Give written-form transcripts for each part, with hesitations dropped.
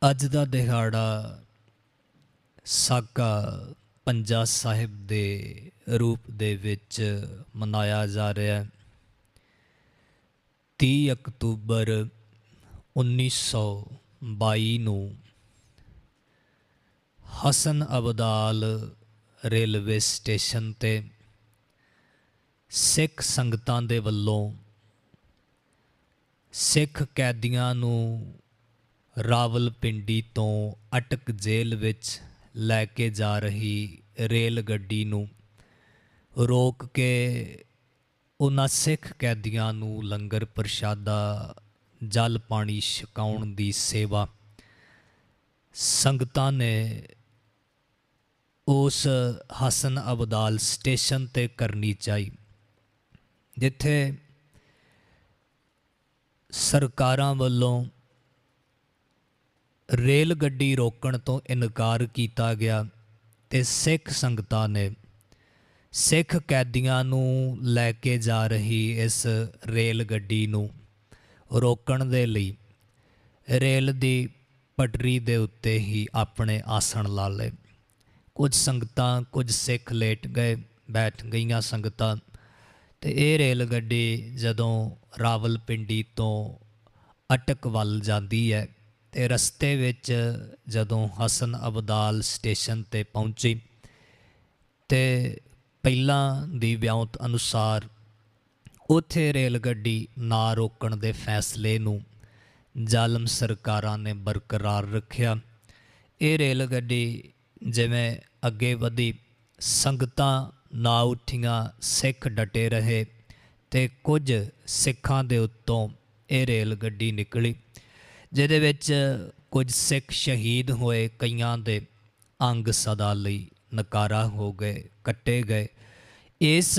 ਅੱਜ ਦਾ ਦਿਹਾੜਾ ਸਾਕਾ ਪੰਜਾ ਸਾਹਿਬ ਦੇ ਰੂਪ ਦੇ ਵਿੱਚ ਮਨਾਇਆ ਜਾ ਰਿਹਾ ਹੈ। 30 ਅਕਤੂਬਰ 1922 ਨੂੰ ਹਸਨ ਅਬਦਾਲ ਰੇਲਵੇ ਸਟੇਸ਼ਨ 'ਤੇ ਸਿੱਖ ਸੰਗਤਾਂ ਦੇ ਵੱਲੋਂ ਸਿੱਖ ਕੈਦੀਆਂ ਨੂੰ ਰਾਵਲਪਿੰਡੀ ਤੋਂ ਅਟਕ ਜੇਲ੍ਹ ਵਿੱਚ ਲੈ ਕੇ ਜਾ ਰਹੀ ਰੇਲ ਗੱਡੀ ਨੂੰ ਰੋਕ ਕੇ ਉਹਨਾਂ ਸਿੱਖ ਕੈਦੀਆਂ ਨੂੰ ਲੰਗਰ ਪ੍ਰਸ਼ਾਦਾ ਜਲ ਪਾਣੀ ਛਕਾਉਣ ਦੀ ਸੇਵਾ ਸੰਗਤਾਂ ਨੇ ਉਸ ਹਸਨ ਅਬਦਾਲ ਸਟੇਸ਼ਨ 'ਤੇ ਕਰਨੀ ਚਾਹੀ, ਜਿੱਥੇ ਸਰਕਾਰਾਂ ਵੱਲੋਂ ਰੇਲ ਗੱਡੀ ਰੋਕਣ ਤੋਂ ਇਨਕਾਰ ਕੀਤਾ ਗਿਆ ਤੇ ਸਿੱਖ ਸੰਗਤਾਂ ਨੇ ਸਿੱਖ ਕੈਦੀਆਂ ਨੂੰ ਲੈ ਕੇ ਜਾ ਰਹੀ ਇਸ ਰੇਲ ਗੱਡੀ ਨੂੰ ਰੋਕਣ ਦੇ ਲਈ ਰੇਲ ਦੀ ਪਟੜੀ ਦੇ ਉੱਤੇ ਹੀ ਆਪਣੇ ਆਸਣ ਲਾ ਲਏ। ਕੁਝ ਸੰਗਤਾਂ, ਕੁਝ ਸਿੱਖ ਲੇਟ ਗਏ, ਬੈਠ ਗਈਆਂ ਸੰਗਤਾਂ। ਤੇ ਇਹ ਰੇਲ ਗੱਡੀ ਜਦੋਂ ਰਾਵਲਪਿੰਡੀ ਤੋਂ ਅਟਕ ਵੱਲ ਜਾਂਦੀ ਹੈ ਤੇ ਰਸਤੇ ਵਿੱਚ ਜਦੋਂ ਹਸਨ ਅਬਦਾਲ ਸਟੇਸ਼ਨ 'ਤੇ ਪਹੁੰਚੀ ਤੇ ਪਹਿਲਾਂ ਦੀ ਵਿਉਂਤ ਅਨੁਸਾਰ ਉੱਥੇ ਰੇਲ ਗੱਡੀ ਨਾ ਰੋਕਣ ਦੇ ਫੈਸਲੇ ਨੂੰ ਜ਼ਾਲਮ ਸਰਕਾਰਾਂ ਨੇ ਬਰਕਰਾਰ ਰੱਖਿਆ। ਇਹ ਰੇਲ ਗੱਡੀ ਜਿਵੇਂ ਅੱਗੇ ਵਧੀ, ਸੰਗਤਾਂ ਨਾ ਉੱਠੀਆਂ, ਸਿੱਖ ਡਟੇ ਰਹੇ ਤੇ ਕੁਝ ਸਿੱਖਾਂ ਦੇ ਉੱਤੋਂ ਇਹ ਰੇਲ ਗੱਡੀ ਨਿਕਲੀ, ਜਿਹਦੇ ਵਿੱਚ ਕੁਝ ਸਿੱਖ ਸ਼ਹੀਦ ਹੋਏ, ਕਈਆਂ ਦੇ ਅੰਗ ਸਦਾ ਲਈ ਨਕਾਰਾ ਹੋ ਗਏ, ਕੱਟੇ ਗਏ। ਇਸ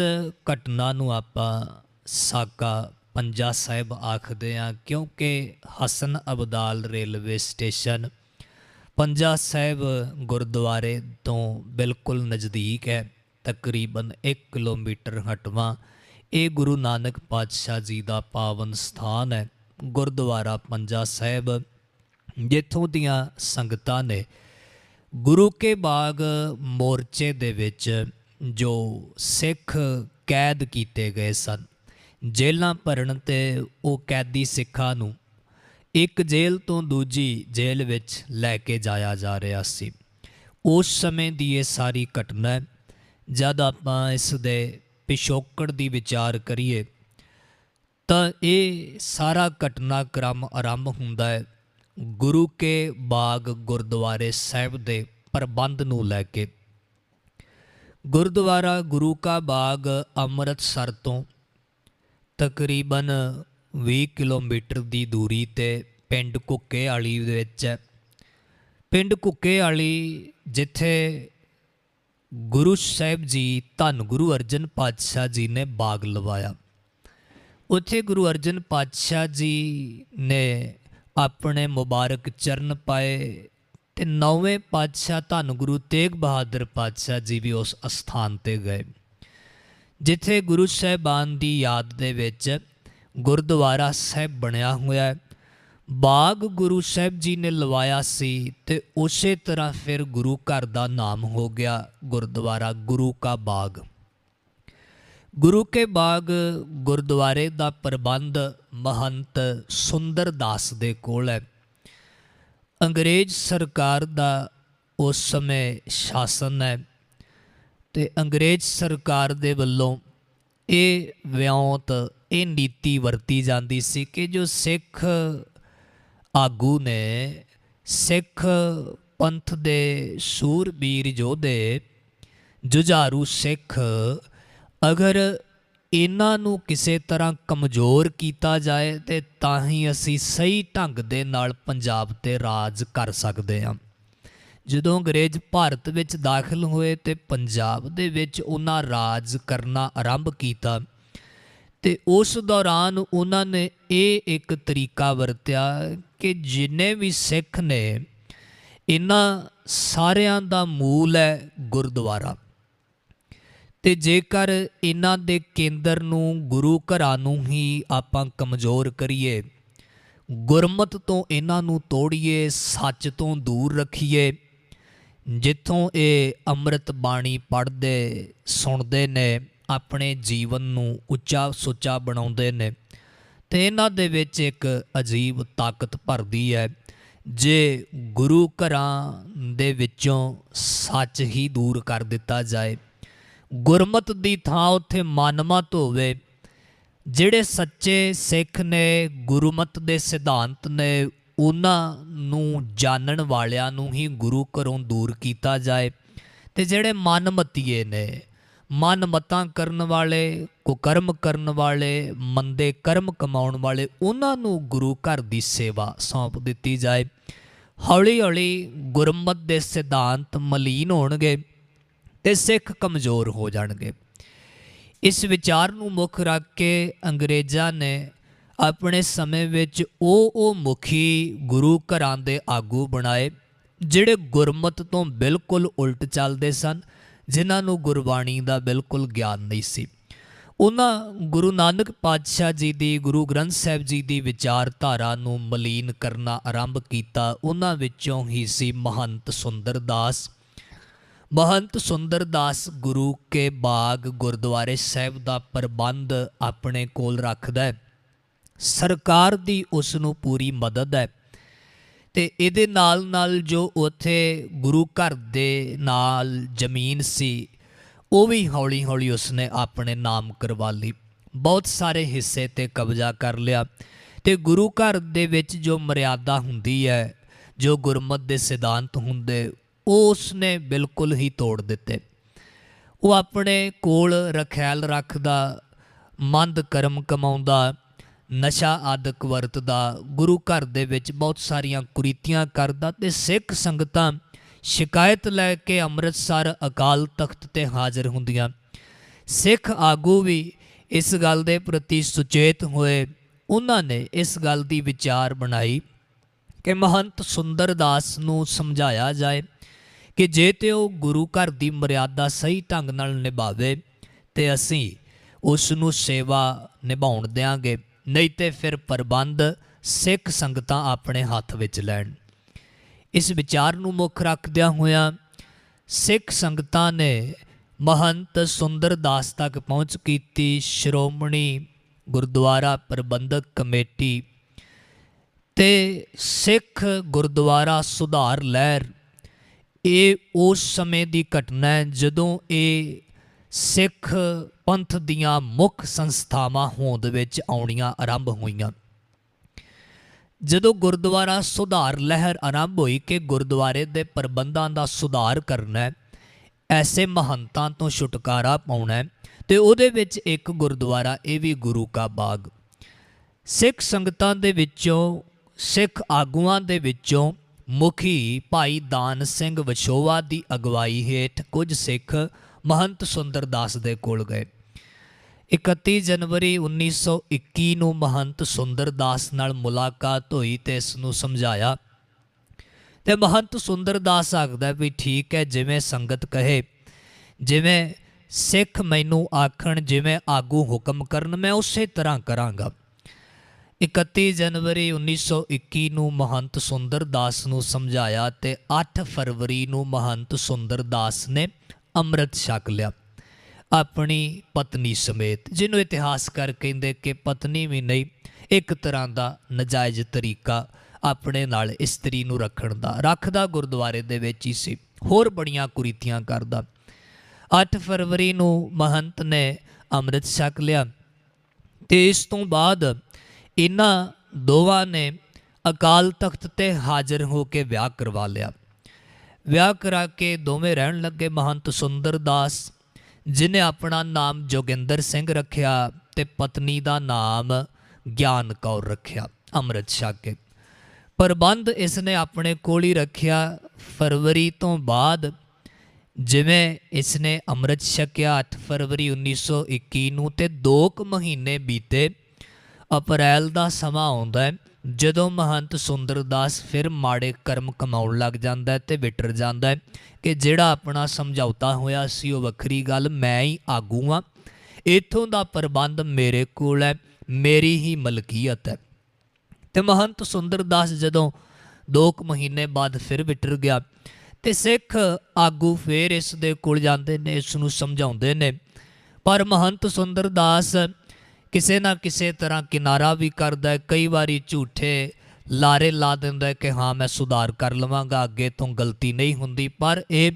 ਘਟਨਾ ਨੂੰ ਆਪਾਂ ਸਾਕਾ ਪੰਜਾ ਸਾਹਿਬ ਆਖਦੇ ਹਾਂ, ਕਿਉਂਕਿ ਹਸਨ ਅਬਦਾਲ ਰੇਲਵੇ ਸਟੇਸ਼ਨ ਪੰਜਾ ਸਾਹਿਬ ਗੁਰਦੁਆਰੇ ਤੋਂ ਬਿਲਕੁਲ ਨਜ਼ਦੀਕ ਹੈ, ਤਕਰੀਬਨ 1 ਕਿਲੋਮੀਟਰ ਹਟਵਾਂ। ਇਹ ਗੁਰੂ ਨਾਨਕ ਪਾਤਸ਼ਾਹ ਜੀ ਦਾ ਪਾਵਨ ਸਥਾਨ ਹੈ, ਗੁਰਦੁਆਰਾ ਪੰਜਾ ਸਾਹਿਬ, ਜਿੱਥੋਂ ਦੀਆਂ ਸੰਗਤਾਂ ਨੇ ਗੁਰੂ ਕੇ ਬਾਗ ਮੋਰਚੇ ਦੇ ਵਿੱਚ ਜੋ ਸਿੱਖ ਕੈਦ ਕੀਤੇ ਗਏ ਸਨ, ਜੇਲ੍ਹਾਂ ਭਰਨ 'ਤੇ ਉਹ ਕੈਦੀ ਸਿੱਖਾਂ ਨੂੰ ਇੱਕ ਜੇਲ੍ਹ ਤੋਂ ਦੂਜੀ ਜੇਲ੍ਹ ਵਿੱਚ ਲੈ ਕੇ ਜਾਇਆ ਜਾ ਰਿਹਾ ਸੀ। ਉਸ ਸਮੇਂ ਦੀ ਇਹ ਸਾਰੀ ਘਟਨਾ ਹੈ। ਜਦ ਆਪਾਂ ਇਸ ਦੇ ਪਿਛੋਕੜ ਦੀ ਵਿਚਾਰ ਕਰੀਏ ਤਾਂ ਇਹ ਸਾਰਾ ਘਟਨਾਕ੍ਰਮ ਆਰੰਭ ਹੁੰਦਾ ਹੈ ਗੁਰੂ ਕੇ ਬਾਗ ਗੁਰਦੁਆਰੇ ਸਾਹਿਬ ਦੇ ਪ੍ਰਬੰਧ ਨੂੰ ਲੈ ਕੇ। ਗੁਰਦੁਆਰਾ ਗੁਰੂ ਕਾ ਬਾਗ ਅੰਮ੍ਰਿਤਸਰ ਤੋਂ ਤਕਰੀਬਨ 20 ਕਿਲੋਮੀਟਰ ਦੀ ਦੂਰੀ 'ਤੇ ਪਿੰਡ ਕੁੱਕੇ ਵਾਲੀ ਦੇ ਵਿੱਚ ਹੈ। ਪਿੰਡ ਕੁੱਕੇ ਵਾਲੀ ਜਿੱਥੇ ਗੁਰੂ ਸਾਹਿਬ ਜੀ, ਧੰਨ ਗੁਰੂ ਅਰਜਨ ਪਾਤਸ਼ਾਹ ਜੀ ਨੇ ਬਾਗ ਲਵਾਇਆ, ਉੱਥੇ ਗੁਰੂ ਅਰਜਨ ਪਾਤਸ਼ਾਹ ਜੀ ਨੇ ਆਪਣੇ ਮੁਬਾਰਕ ਚਰਨ ਪਾਏ ਤੇ 9ਵੇਂ ਪਾਤਸ਼ਾਹ ਧੰਨ ਗੁਰੂ ਤੇਗ ਬਹਾਦਰ ਪਾਤਸ਼ਾਹ ਜੀ ਵੀ ਉਸ ਅਸਥਾਨ 'ਤੇ ਗਏ, ਜਿੱਥੇ ਗੁਰੂ ਸਾਹਿਬਾਨ ਦੀ ਯਾਦ ਦੇ ਵਿੱਚ ਗੁਰਦੁਆਰਾ ਸਾਹਿਬ ਬਣਿਆ ਹੋਇਆ ਹੈ। ਬਾਗ ਗੁਰੂ ਸਾਹਿਬ ਜੀ ਨੇ ਲਵਾਇਆ ਸੀ ਤੇ ਉਸੇ ਤਰ੍ਹਾਂ ਫਿਰ ਗੁਰੂ ਘਰ ਦਾ ਨਾਮ ਹੋ ਗਿਆ ਗੁਰਦੁਆਰਾ ਗੁਰੂ ਕਾ ਬਾਗ। ਗੁਰੂ ਕੇ ਬਾਗ ਗੁਰਦੁਆਰੇ ਦਾ ਪ੍ਰਬੰਧ ਮਹੰਤ ਸੁੰਦਰ ਦਾਸ ਦੇ ਕੋਲ ਹੈ। ਅੰਗਰੇਜ਼ ਸਰਕਾਰ ਦਾ ਉਸ ਸਮੇਂ ਸ਼ਾਸਨ ਹੈ ਤੇ ਅੰਗਰੇਜ਼ ਸਰਕਾਰ ਦੇ ਵੱਲੋਂ ਇਹ ਵਿਉਂਤ, ਇਹ ਨੀਤੀ ਵਰਤੀ ਜਾਂਦੀ ਸੀ ਕਿ ਜੋ ਸਿੱਖ ਆਗੂ ਨੇ, ਸਿੱਖ ਪੰਥ ਦੇ ਸੂਰਬੀਰ ਯੋਧੇ, ਜੁਝਾਰੂ ਸਿੱਖ, ਅਗਰ ਇਹਨਾਂ ਨੂੰ ਕਿਸੇ ਤਰ੍ਹਾਂ ਕਮਜ਼ੋਰ ਕੀਤਾ ਜਾਏ ਤੇ ਤਾਂ ਹੀ ਅਸੀਂ ਸਹੀ ਢੰਗ ਦੇ ਨਾਲ ਪੰਜਾਬ 'ਤੇ ਰਾਜ ਕਰ ਸਕਦੇ ਹਾਂ। ਜਦੋਂ ਅੰਗਰੇਜ਼ ਭਾਰਤ ਵਿੱਚ ਦਾਖਲ ਹੋਏ ਤੇ ਪੰਜਾਬ ਦੇ ਵਿੱਚ ਉਹਨਾਂ ਰਾਜ ਕਰਨਾ ਆਰੰਭ ਕੀਤਾ ਤੇ ਉਸ ਦੌਰਾਨ ਉਹਨਾਂ ਨੇ ਇਹ ਇੱਕ ਤਰੀਕਾ ਵਰਤਿਆ ਕਿ ਜਿੰਨੇ ਵੀ ਸਿੱਖ ਨੇ, ਇਹਨਾਂ ਸਾਰਿਆਂ ਦਾ ਮੂਲ ਹੈ ਗੁਰਦੁਆਰਾ, ਤੇ ਜੇਕਰ ਇਹਨਾਂ ਦੇ ਕੇਂਦਰ ਨੂੰ, ਗੁਰੂ ਘਰਾਂ ਨੂੰ ਹੀ ਆਪਾਂ ਕਮਜ਼ੋਰ ਕਰੀਏ, ਗੁਰਮਤਿ ਤੋਂ ਇਹਨਾਂ ਨੂੰ ਤੋੜੀਏ, ਸੱਚ ਤੋਂ ਦੂਰ ਰੱਖੀਏ। ਜਿੱਥੋਂ ਇਹ ਅੰਮ੍ਰਿਤ ਬਾਣੀ ਪੜ੍ਹਦੇ ਸੁਣਦੇ ਨੇ, ਆਪਣੇ ਜੀਵਨ ਨੂੰ ਉੱਚਾ ਸੁੱਚਾ ਬਣਾਉਂਦੇ ਨੇ, ਅਤੇ ਇਹਨਾਂ ਦੇ ਵਿੱਚ ਇੱਕ ਅਜੀਬ ਤਾਕਤ ਭਰਦੀ ਹੈ। ਜੇ ਗੁਰੂ ਘਰਾਂ ਦੇ ਵਿੱਚੋਂ ਸੱਚ ਹੀ ਦੂਰ ਕਰ ਦਿੱਤਾ ਜਾਏ, ਗੁਰਮਤਿ ਦੀ ਥਾਂ ਉੱਥੇ ਮਨਮਤ ਹੋਵੇ, ਜਿਹੜੇ ਸੱਚੇ ਸਿੱਖ ਨੇ, ਗੁਰਮਤਿ ਦੇ ਸਿਧਾਂਤ ਨੇ, ਉਹਨਾਂ ਨੂੰ ਜਾਣਨ ਵਾਲਿਆਂ ਨੂੰ ਹੀ ਗੁਰੂ ਘਰੋਂ ਦੂਰ ਕੀਤਾ ਜਾਏ, ਅਤੇ ਜਿਹੜੇ ਮਨਮਤੀਏ ਨੇ, ਮਨਮਤਾਂ ਕਰਨ ਵਾਲੇ, ਕੁਕਰਮ ਕਰਨ ਵਾਲੇ, ਮੰਦੇ ਕਰਮ ਕਮਾਉਣ ਵਾਲੇ, ਉਹਨਾਂ ਨੂੰ ਗੁਰੂ ਘਰ ਦੀ ਸੇਵਾ ਸੌਂਪ ਦਿੱਤੀ ਜਾਏ। ਹੌਲੀ ਹੌਲੀ ਗੁਰਮਤਿ ਦੇ ਸਿਧਾਂਤ ਮਲੀਨ ਹੋਣਗੇ ਅਤੇ ਸਿੱਖ ਕਮਜ਼ੋਰ ਹੋ ਜਾਣਗੇ। ਇਸ ਵਿਚਾਰ ਨੂੰ ਮੁੱਖ ਰੱਖ ਕੇ ਅੰਗਰੇਜ਼ਾਂ ਨੇ ਆਪਣੇ ਸਮੇਂ ਵਿੱਚ ਉਹ ਮੁਖੀ ਗੁਰੂ ਘਰਾਂ ਦੇ ਆਗੂ ਬਣਾਏ, ਜਿਹੜੇ ਗੁਰਮਤਿ ਤੋਂ ਬਿਲਕੁਲ ਉਲਟ ਚੱਲਦੇ ਸਨ, ਜਿਨ੍ਹਾਂ ਨੂੰ ਗੁਰਬਾਣੀ ਦਾ ਬਿਲਕੁਲ ਗਿਆਨ ਨਹੀਂ ਸੀ। ਉਹਨਾਂ ਗੁਰੂ ਨਾਨਕ ਪਾਤਸ਼ਾਹ ਜੀ ਦੀ, ਗੁਰੂ ਗ੍ਰੰਥ ਸਾਹਿਬ ਜੀ ਦੀ ਵਿਚਾਰਧਾਰਾ ਨੂੰ ਮਲੀਨ ਕਰਨਾ ਆਰੰਭ ਕੀਤਾ। ਉਹਨਾਂ ਵਿੱਚੋਂ ਹੀ ਸੀ ਮਹੰਤ ਸੁੰਦਰ ਦਾਸ। ਮਹੰਤ ਸੁੰਦਰ ਦਾਸ ਗੁਰੂ ਕੇ ਬਾਗ ਗੁਰਦੁਆਰੇ ਸਾਹਿਬ ਦਾ ਪ੍ਰਬੰਧ ਆਪਣੇ ਕੋਲ ਰੱਖਦਾ ਹੈ। ਸਰਕਾਰ ਦੀ ਉਸ ਨੂੰ ਪੂਰੀ ਮਦਦ ਹੈ, ਅਤੇ ਇਹਦੇ ਨਾਲ ਨਾਲ ਜੋ ਉੱਥੇ ਗੁਰੂ ਘਰ ਦੇ ਨਾਲ ਜ਼ਮੀਨ ਸੀ, ਉਹ ਵੀ ਹੌਲੀ ਹੌਲੀ ਉਸਨੇ ਆਪਣੇ ਨਾਮ ਕਰਵਾ ਲਈ। ਬਹੁਤ ਸਾਰੇ ਹਿੱਸੇ 'ਤੇ ਕਬਜ਼ਾ ਕਰ ਲਿਆ, ਅਤੇ ਗੁਰੂ ਘਰ ਦੇ ਵਿੱਚ ਜੋ ਮਰਿਆਦਾ ਹੁੰਦੀ ਹੈ, ਜੋ ਗੁਰਮਤਿ ਦੇ ਸਿਧਾਂਤ ਹੁੰਦੇ, ਉਹ ਉਸਨੇ ਬਿਲਕੁਲ ਹੀ ਤੋੜ ਦਿੱਤੇ। ਉਹ ਆਪਣੇ ਕੋਲ ਰਖੈਲ ਰੱਖਦਾ, ਮੰਦ ਕਰਮ ਕਮਾਉਂਦਾ, ਨਸ਼ਾ ਆਦਿਕ ਵਰਤਦਾ, ਗੁਰੂ ਘਰ ਦੇ ਵਿੱਚ ਬਹੁਤ ਸਾਰੀਆਂ ਕੁਰੀਤੀਆਂ ਕਰਦਾ, ਅਤੇ ਸਿੱਖ ਸੰਗਤਾਂ ਸ਼ਿਕਾਇਤ ਲੈ ਕੇ ਅੰਮ੍ਰਿਤਸਰ ਅਕਾਲ ਤਖਤ 'ਤੇ ਹਾਜ਼ਰ ਹੁੰਦੀਆਂ। ਸਿੱਖ ਆਗੂ ਵੀ ਇਸ ਗੱਲ ਦੇ ਪ੍ਰਤੀ ਸੁਚੇਤ ਹੋਏ। ਉਹਨਾਂ ਨੇ ਇਸ ਗੱਲ ਦੀ ਵਿਚਾਰ ਬਣਾਈ ਕਿ ਮਹੰਤ ਸੁੰਦਰ ਦਾਸ ਨੂੰ ਸਮਝਾਇਆ ਜਾਏ ਕਿ ਜੇ ਤੇ ਉਹ ਗੁਰੂ ਘਰ ਦੀ ਮਰਿਆਦਾ ਸਹੀ ਢੰਗ ਨਾਲ ਨਿਭਾਵੇ ਤੇ ਅਸੀਂ ਉਸ ਨੂੰ ਸੇਵਾ ਨਿਭਾਉਣ ਦਿਆਂਗੇ, ਨਹੀਂ ਤੇ ਫਿਰ ਪ੍ਰਬੰਧ ਸਿੱਖ ਸੰਗਤਾਂ ਆਪਣੇ ਹੱਥ ਵਿੱਚ ਲੈਣ। ਇਸ ਵਿਚਾਰ ਨੂੰ ਮੁੱਖ ਰੱਖਦਿਆਂ ਹੋਇਆਂ ਸਿੱਖ ਸੰਗਤਾਂ ਨੇ ਮਹੰਤ ਸੁੰਦਰ ਦਾਸ ਤੱਕ ਪਹੁੰਚ ਕੀਤੀ। ਸ਼੍ਰੋਮਣੀ ਗੁਰਦੁਆਰਾ ਪ੍ਰਬੰਧਕ ਕਮੇਟੀ ਤੇ ਸਿੱਖ ਗੁਰਦੁਆਰਾ ਸੁਧਾਰ ਲਹਿਰ, ਇਹ ਉਸ ਸਮੇਂ ਦੀ ਘਟਨਾ ਹੈ ਜਦੋਂ ਇਹ ਸਿੱਖ ਪੰਥ ਦੀਆਂ ਮੁੱਖ ਸੰਸਥਾਵਾਂ ਹੋਂਦ ਵਿੱਚ ਆਉਣੀਆਂ ਆਰੰਭ ਹੋਈਆਂ। ਜਦੋਂ ਗੁਰਦੁਆਰਾ ਸੁਧਾਰ ਲਹਿਰ ਆਰੰਭ ਹੋਈ ਕਿ ਗੁਰਦੁਆਰੇ ਦੇ ਪ੍ਰਬੰਧਾਂ ਦਾ ਸੁਧਾਰ ਕਰਨਾ ਹੈ, ਐਸੇ ਮਹੰਤਾਂ ਤੋਂ ਛੁਟਕਾਰਾ ਪਾਉਣਾ ਹੈ, ਅਤੇ ਉਹਦੇ ਵਿੱਚ ਇੱਕ ਗੁਰਦੁਆਰਾ ਇਹ ਵੀ ਗੁਰੂ ਕਾ ਬਾਗ। ਸਿੱਖ ਸੰਗਤਾਂ ਦੇ ਵਿੱਚੋਂ, ਸਿੱਖ ਆਗੂਆਂ ਦੇ ਵਿੱਚੋਂ ਮੁਖੀ ਭਾਈ ਦਾਨ ਸਿੰਘ ਵਿਛੋਵਾ ਦੀ ਅਗਵਾਈ ਹੇਠ ਕੁਝ ਸਿੱਖ ਮਹੰਤ ਸੁੰਦਰ ਦਾਸ ਦੇ ਕੋਲ ਗਏ। 31 ਜਨਵਰੀ 1921 ਨੂੰ ਮਹੰਤ ਸੁੰਦਰ ਦਾਸ ਨਾਲ ਮੁਲਾਕਾਤ ਹੋਈ ਅਤੇ ਇਸ ਨੂੰ ਸਮਝਾਇਆ, ਅਤੇ ਮਹੰਤ ਸੁੰਦਰ ਦਾਸ ਆਖਦਾ ਵੀ ਠੀਕ ਹੈ, ਜਿਵੇਂ ਸੰਗਤ ਕਹੇ, ਜਿਵੇਂ ਸਿੱਖ ਮੈਨੂੰ ਆਖਣ, ਜਿਵੇਂ ਆਗੂ ਹੁਕਮ ਕਰਨ, ਮੈਂ ਉਸੇ ਤਰ੍ਹਾਂ ਕਰਾਂਗਾ। 31 ਜਨਵਰੀ 1921 ਨੂੰ ਮਹੰਤ ਸੁੰਦਰ ਦਾਸ ਨੂੰ ਸਮਝਾਇਆ ਅਤੇ 8 ਫਰਵਰੀ ਨੂੰ ਮਹੰਤ ਸੁੰਦਰ ਦਾਸ ਨੇ ਅੰਮ੍ਰਿਤ ਛਕ ਲਿਆ ਆਪਣੀ ਪਤਨੀ ਸਮੇਤ, ਜਿਹਨੂੰ ਇਤਿਹਾਸਕਾਰ ਕਹਿੰਦੇ ਕਿ ਪਤਨੀ ਵੀ ਨਹੀਂ, ਇੱਕ ਤਰ੍ਹਾਂ ਦਾ ਨਜਾਇਜ਼ ਤਰੀਕਾ ਆਪਣੇ ਨਾਲ ਇਸਤਰੀ ਨੂੰ ਰੱਖਣ ਦਾ। ਰੱਖਦਾ ਗੁਰਦੁਆਰੇ ਦੇ ਵਿੱਚ ਹੀ ਸੀ, ਹੋਰ ਬੜੀਆਂ ਕੁਰੀਤੀਆਂ ਕਰਦਾ। 8 ਫਰਵਰੀ ਨੂੰ ਮਹੰਤ ਨੇ ਅੰਮ੍ਰਿਤ ਛਕ ਲਿਆ, ਅਤੇ ਇਸ ਤੋਂ ਬਾਅਦ ਇਹਨਾਂ ਦੋਵਾਂ ਨੇ ਅਕਾਲ ਤਖਤ 'ਤੇ ਹਾਜ਼ਰ ਹੋ ਕੇ ਵਿਆਹ ਕਰਵਾ ਲਿਆ। ਵਿਆਹ ਕਰਾ ਕੇ ਦੋਵੇਂ ਰਹਿਣ ਲੱਗੇ। ਮਹੰਤ ਸੁੰਦਰ ਦਾਸ, ਜਿਹਨੇ ਆਪਣਾ ਨਾਮ ਜੋਗਿੰਦਰ ਸਿੰਘ ਰੱਖਿਆ ਅਤੇ ਪਤਨੀ ਦਾ ਨਾਮ ਗਿਆਨ ਕੌਰ ਰੱਖਿਆ, ਅੰਮ੍ਰਿਤ ਛਕ ਕੇ। ਪ੍ਰਬੰਧ ਇਸ ਨੇ ਆਪਣੇ ਕੋਲ ਹੀ ਰੱਖਿਆ। ਫਰਵਰੀ ਤੋਂ ਬਾਅਦ ਜਿਵੇਂ ਇਸ ਨੇ ਅੰਮ੍ਰਿਤ ਛਕਿਆ 8 ਫਰਵਰੀ 1921 ਨੂੰ, ਅਤੇ 2 ਮਹੀਨੇ ਬੀਤੇ। ਅਪ੍ਰੈਲ ਦਾ ਸਮਾਂ ਆਉਂਦਾ ਹੈ ਜਦੋਂ ਮਹੰਤ ਸੁੰਦਰ ਦਾਸ ਫਿਰ ਮਾੜੇ ਕਰਮ ਕਮਾਉਣ ਲੱਗ ਜਾਂਦਾ ਹੈ ਅਤੇ ਵਿਟਰ ਜਾਂਦਾ ਹੈ ਕਿ ਜਿਹੜਾ ਆਪਣਾ ਸਮਝੌਤਾ ਹੋਇਆ ਸੀ ਉਹ ਵੱਖਰੀ ਗੱਲ, ਮੈਂ ਹੀ ਆਗੂ ਹਾਂ, ਇੱਥੋਂ ਦਾ ਪ੍ਰਬੰਧ ਮੇਰੇ ਕੋਲ ਹੈ, ਮੇਰੀ ਹੀ ਮਲਕੀਅਤ ਹੈ। ਤੇ ਮਹੰਤ ਸੁੰਦਰਦਾਸ ਜਦੋਂ 2 ਮਹੀਨੇ ਬਾਅਦ ਫਿਰ ਵਿਟਰ ਗਿਆ ਤੇ ਸਿੱਖ ਆਗੂ ਫਿਰ ਇਸ ਦੇ ਕੋਲ ਜਾਂਦੇ ਨੇ, ਇਸ ਨੂੰ ਸਮਝਾਉਂਦੇ ਨੇ, ਪਰ ਮਹੰਤ ਸੁੰਦਰਦਾਸ ਕਿਸੇ ਨਾ ਕਿਸੇ ਤਰ੍ਹਾਂ ਕਿਨਾਰਾ ਵੀ ਕਰਦਾ, ਕਈ ਵਾਰੀ ਝੂਠੇ ਲਾਰੇ ਲਾ ਦਿੰਦਾ ਕਿ ਹਾਂ ਮੈਂ ਸੁਧਾਰ ਕਰ ਲਵਾਂਗਾ, ਅੱਗੇ ਤੋਂ ਗਲਤੀ ਨਹੀਂ ਹੁੰਦੀ। ਪਰ ਇਹ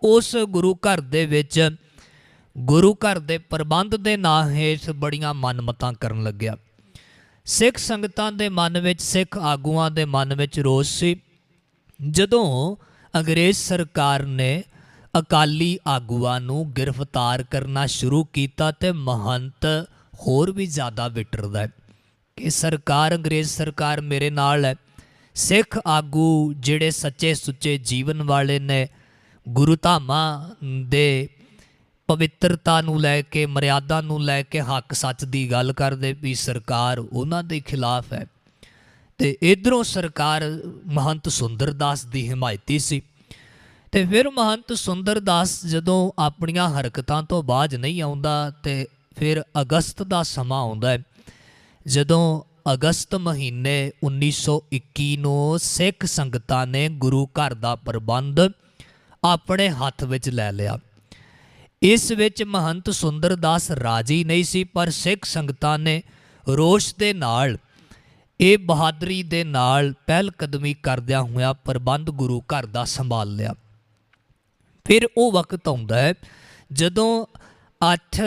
ਉਸ ਗੁਰੂ ਘਰ ਦੇ ਵਿੱਚ ਗੁਰੂ ਘਰ ਦੇ ਪ੍ਰਬੰਧ ਦੇ ਨਾਂ ਹੇਠ ਬੜੀਆਂ ਮਨਮਤਾਂ ਕਰਨ ਲੱਗਿਆ। ਸਿੱਖ ਸੰਗਤਾਂ ਦੇ ਮਨ ਵਿੱਚ, ਸਿੱਖ ਆਗੂਆਂ ਦੇ ਮਨ ਵਿੱਚ ਰੋਸ ਸੀ। ਜਦੋਂ ਅੰਗਰੇਜ਼ ਸਰਕਾਰ ਨੇ ਅਕਾਲੀ ਆਗੂਆਂ ਨੂੰ ਗ੍ਰਿਫਤਾਰ ਕਰਨਾ ਸ਼ੁਰੂ ਕੀਤਾ ਤੇ ਮਹੰਤ ਹੋਰ ਵੀ ਜ਼ਿਆਦਾ ਵਿਟਰਦਾ ਹੈ ਕਿ ਸਰਕਾਰ, ਅੰਗਰੇਜ਼ ਸਰਕਾਰ ਮੇਰੇ ਨਾਲ ਹੈ। ਸਿੱਖ ਆਗੂ ਜਿਹੜੇ ਸੱਚੇ ਸੁੱਚੇ ਜੀਵਨ ਵਾਲੇ ਨੇ, ਗੁਰੂ ਧਾਮਾਂ ਦੇ ਪਵਿੱਤਰਤਾ ਨੂੰ ਲੈ ਕੇ, ਮਰਿਆਦਾ ਨੂੰ ਲੈ ਕੇ ਹੱਕ ਸੱਚ ਦੀ ਗੱਲ ਕਰਦੇ ਵੀ ਸਰਕਾਰ ਉਹਨਾਂ ਦੇ ਖਿਲਾਫ ਹੈ। ਤੇ ਇਧਰੋਂ ਸਰਕਾਰ ਮਹੰਤ ਸੁੰਦਰਦਾਸ ਦੀ ਹਿਮਾਇਤੀ ਸੀ। ਤੇ ਫਿਰ ਮਹੰਤ ਸੁੰਦਰਦਾਸ ਜਦੋਂ ਆਪਣੀਆਂ ਹਰਕਤਾਂ ਤੋਂ ਬਾਜ ਨਹੀਂ ਆਉਂਦਾ ਤੇ ਫਿਰ ਅਗਸਤ ਦਾ ਸਮਾਂ ਆਉਂਦਾ ਹੈ, ਜਦੋਂ ਅਗਸਤ ਮਹੀਨੇ 1921 ਨੂੰ ਸਿੱਖ ਸੰਗਤਾਂ ਨੇ ਗੁਰੂ ਘਰ ਦਾ ਪ੍ਰਬੰਧ ਆਪਣੇ ਹੱਥ ਵਿੱਚ ਲੈ ਲਿਆ। ਇਸ ਵਿੱਚ ਮਹੰਤ ਸੁੰਦਰਦਾਸ ਰਾਜੀ ਨਹੀਂ ਸੀ, ਪਰ ਸਿੱਖ ਸੰਗਤਾਂ ਨੇ ਰੋਸ਼ ਦੇ ਨਾਲ, ਇਹ ਬਹਾਦਰੀ ਦੇ ਨਾਲ ਪਹਿਲ ਕਦਮੀ ਕਰਦਿਆਂ ਹੋਇਆ ਪ੍ਰਬੰਧ ਗੁਰੂ ਘਰ ਦਾ ਸੰਭਾਲ ਲਿਆ। ਫਿਰ ਉਹ ਵਕਤ ਆਉਂਦਾ ਹੈ ਜਦੋਂ 8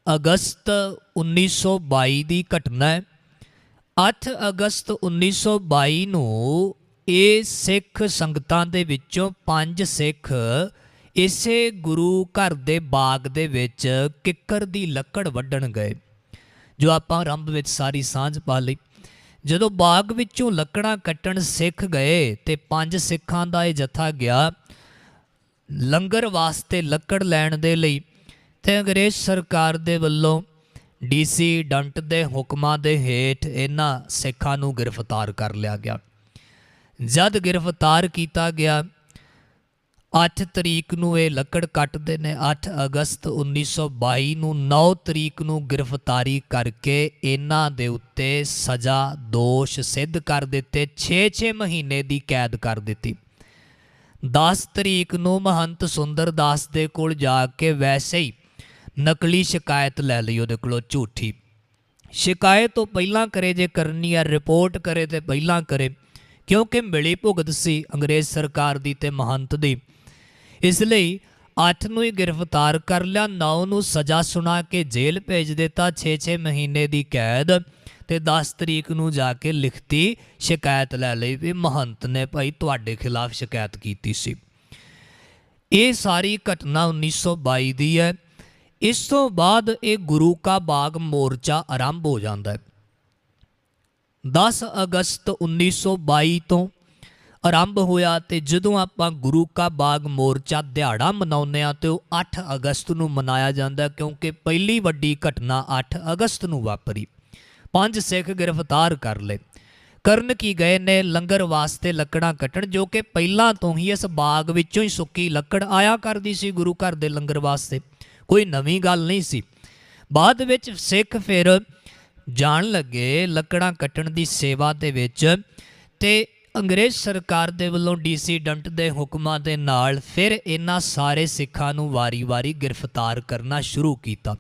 ਅਗਸਤ 1922 ਦੀ ਘਟਨਾ ਹੈ। 8 ਅਗਸਤ 1922 ਨੂੰ ਇਹ ਸਿੱਖ ਸੰਗਤਾਂ ਦੇ ਵਿੱਚੋਂ 5 ਸਿੱਖ ਇਸੇ ਗੁਰੂ ਘਰ ਦੇ ਬਾਗ ਦੇ ਵਿੱਚ ਕਿੱਕਰ ਦੀ ਲੱਕੜ ਵੱਢਣ ਗਏ, ਜੋ ਆਪਾਂ ਆਰੰਭ ਵਿੱਚ ਸਾਰੀ ਸਾਂਝ ਪਾ ਲਈ। ਜਦੋਂ ਬਾਗ ਵਿੱਚੋਂ ਲੱਕੜਾਂ ਕੱਟਣ ਸਿੱਖ ਗਏ ਤੇ 5 ਸਿੱਖਾਂ ਦਾ ਇਹ ਜਥਾ ਗਿਆ ਲੰਗਰ ਵਾਸਤੇ ਲੱਕੜ ਲੈਣ ਦੇ ਲਈ, ਤੇ ਅੰਗਰੇਜ਼ ਸਰਕਾਰ ਦੇ ਵੱਲੋਂ ਡੀਸੀ ਡੰਟ ਦੇ ਹੁਕਮਾਂ ਦੇ ਹੇਠ ਇਹਨਾਂ ਸਿੱਖਾਂ ਨੂੰ ਗ੍ਰਿਫਤਾਰ ਕਰ ਲਿਆ ਗਿਆ। ਜਦ ਗ੍ਰਿਫਤਾਰ ਕੀਤਾ ਗਿਆ, 8 ਤਰੀਕ ਨੂੰ ਇਹ ਲੱਕੜ ਕੱਟਦੇ ਨੇ। 8 ਅਗਸਤ 1922 ਨੂੰ 9 ਤਰੀਕ ਨੂੰ ਗ੍ਰਿਫਤਾਰੀ ਕਰਕੇ ਇਹਨਾਂ ਦੇ ਉੱਤੇ ਸਜ਼ਾ ਦੋਸ਼ ਸਿੱਧ ਕਰ ਦਿੱਤੇ, 6-6 ਮਹੀਨੇ ਦੀ ਕੈਦ ਕਰ ਦਿੱਤੀ। 10 ਤਰੀਕ ਨੂੰ ਮਹੰਤ ਸੁੰਦਰਦਾਸ ਦੇ ਕੋਲ ਜਾ ਕੇ ਵੈਸੇ ਹੀ ਨਕਲੀ ਸ਼ਿਕਾਇਤ ਲੈ ਲਈ ਉਹਦੇ ਕੋਲੋਂ, ਝੂਠੀ ਸ਼ਿਕਾਇਤ ਤੋਂ ਪਹਿਲਾਂ ਕਰੇ, ਜੇ ਕਰਨੀ ਆ ਰਿਪੋਰਟ ਕਰੇ ਤੇ ਪਹਿਲਾਂ ਕਰੇ, ਕਿਉਂਕਿ ਮਿਲੀ ਭੁਗਤ ਸੀ ਅੰਗਰੇਜ਼ ਸਰਕਾਰ ਦੀ ਤੇ ਮਹੰਤ ਦੀ। ਇਸ ਲਈ 8 ਨੂੰ ਹੀ ਗ੍ਰਿਫਤਾਰ ਕਰ ਲਿਆ, 9 ਨੂੰ ਸਜ਼ਾ ਸੁਣਾ ਕੇ ਜੇਲ੍ਹ ਭੇਜ ਦਿੱਤਾ, 6-6 ਮਹੀਨੇ ਦੀ ਕੈਦ, ਤੇ 10 ਤਰੀਕ ਨੂੰ ਜਾ ਕੇ ਲਿਖਤੀ ਸ਼ਿਕਾਇਤ ਲੈ ਲਈ ਵੀ ਮਹੰਤ ਨੇ ਭਾਈ ਤੁਹਾਡੇ ਖਿਲਾਫ ਸ਼ਿਕਾਇਤ ਕੀਤੀ ਸੀ। ਇਹ ਸਾਰੀ ਘਟਨਾ 1922 ਦੀ ਹੈ। ਇਸ ਤੋਂ ਬਾਅਦ ਇਹ ਗੁਰੂ ਕਾ ਬਾਗ ਮੋਰਚਾ ਆਰੰਭ ਹੋ ਜਾਂਦਾ ਹੈ। 10 ਅਗਸਤ 1922 ਤੋਂ ਆਰੰਭ ਹੋਇਆ ਤੇ ਜਦੋਂ ਆਪਾਂ ਗੁਰੂ ਕਾ ਬਾਗ ਮੋਰਚਾ ਦਿਹਾੜਾ ਮਨਾਉਂਦੇ ਹਾਂ ਤੇ ਉਹ 8 ਅਗਸਤ ਨੂੰ ਮਨਾਇਆ ਜਾਂਦਾ, ਕਿਉਂਕਿ ਪਹਿਲੀ ਵੱਡੀ ਘਟਨਾ 8 ਅਗਸਤ ਨੂੰ ਵਾਪਰੀ। 5 ਸਿੱਖ ਗ੍ਰਿਫਤਾਰ ਕਰ ਲਏ। ਕਰਨ ਕੀ ਗਏ ਨੇ? ਲੰਗਰ ਵਾਸਤੇ ਲੱਕੜਾਂ ਕੱਟਣ, ਜੋ ਕਿ ਪਹਿਲਾਂ ਤੋਂ ਹੀ ਇਸ ਬਾਗ ਵਿੱਚੋਂ ਹੀ ਸੁੱਕੀ ਲੱਕੜ ਆਇਆ ਕਰਦੀ ਸੀ ਗੁਰੂ ਘਰ ਦੇ ਲੰਗਰ ਵਾਸਤੇ, ਕੋਈ ਨਵੀਂ ਗੱਲ ਨਹੀਂ ਸੀ। ਬਾਅਦ ਵਿੱਚ ਸਿੱਖ ਫਿਰ ਜਾਣ ਲੱਗੇ ਲੱਕੜਾਂ ਕੱਟਣ ਦੀ ਸੇਵਾ ਦੇ ਵਿੱਚ, ਤੇ ਅੰਗਰੇਜ਼ ਸਰਕਾਰ ਦੇ ਵੱਲੋਂ ਡੀਸੀ ਡੰਟ ਦੇ ਹੁਕਮਾਂ ਦੇ ਨਾਲ ਫਿਰ ਇਹਨਾਂ ਸਾਰੇ ਸਿੱਖਾਂ ਨੂੰ ਵਾਰੀ-ਵਾਰੀ ਗ੍ਰਿਫਤਾਰ ਕਰਨਾ ਸ਼ੁਰੂ ਕੀਤਾ।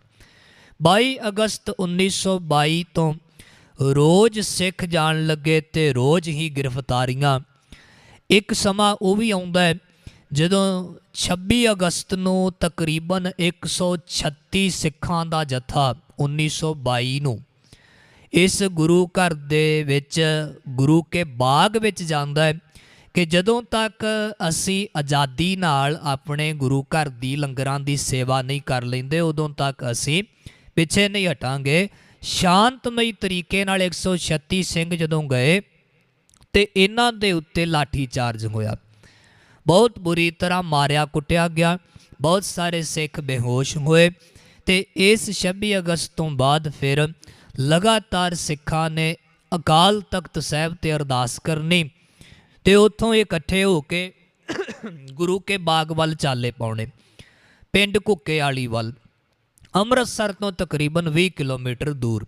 22 ਅਗਸਤ 1922 ਤੋਂ ਰੋਜ਼ ਸਿੱਖ ਜਾਣ ਲੱਗੇ ਤੇ ਰੋਜ਼ ਹੀ ਗ੍ਰਿਫਤਾਰੀਆਂ। ਇੱਕ ਸਮਾਂ ਉਹ ਵੀ ਆਉਂਦਾ ਹੈ ਜਦੋਂ 26 ਅਗਸਤ ਨੂੰ ਤਕਰੀਬਨ 136 ਸਿੱਖਾਂ ਦਾ ਜਥਾ 1922 ਨੂੰ ਇਸ ਗੁਰੂ ਘਰ ਦੇ ਵਿੱਚ, ਗੁਰੂ ਕੇ ਬਾਗ ਵਿੱਚ ਜਾਂਦਾ ਹੈ ਕਿ ਜਦੋਂ ਤੱਕ ਅਸੀਂ ਆਜ਼ਾਦੀ ਨਾਲ ਆਪਣੇ ਗੁਰੂ ਘਰ ਦੀ ਲੰਗਰਾਂ ਦੀ ਸੇਵਾ ਨਹੀਂ ਕਰ ਲੈਂਦੇ, ਉਦੋਂ ਤੱਕ ਅਸੀਂ ਪਿੱਛੇ ਨਹੀਂ ਹਟਾਂਗੇ। ਸ਼ਾਂਤਮਈ ਤਰੀਕੇ ਨਾਲ 136 ਸਿੰਘ ਜਦੋਂ ਗਏ ਤੇ ਇਹਨਾਂ ਦੇ ਉੱਤੇ ਲਾਠੀ ਚਾਰਜ ਹੋਇਆ, ਬਹੁਤ ਬੁਰੀ ਤਰ੍ਹਾਂ ਮਾਰਿਆ ਕੁੱਟਿਆ ਗਿਆ, ਬਹੁਤ ਸਾਰੇ ਸਿੱਖ ਬੇਹੋਸ਼ ਹੋਏ। ਤੇ ਇਸ 26 ਅਗਸਤ ਤੋਂ ਬਾਅਦ ਫਿਰ ਲਗਾਤਾਰ ਸਿੱਖਾਂ ਨੇ ਅਕਾਲ ਤਖਤ ਸਾਹਿਬ ਤੇ ਅਰਦਾਸ ਕਰਨੀ ਤੇ ਉੱਥੋਂ ਇਕੱਠੇ ਹੋ ਕੇ ਗੁਰੂ ਕੇ ਬਾਗ ਵੱਲ ਚਾਲੇ ਪਾਉਣੇ, ਪਿੰਡ ਘੁੱਕੇ ਵਾਲੀ ਵੱਲ, ਅੰਮ੍ਰਿਤਸਰ ਤੋਂ ਤਕਰੀਬਨ 20 ਕਿਲੋਮੀਟਰ ਦੂਰ।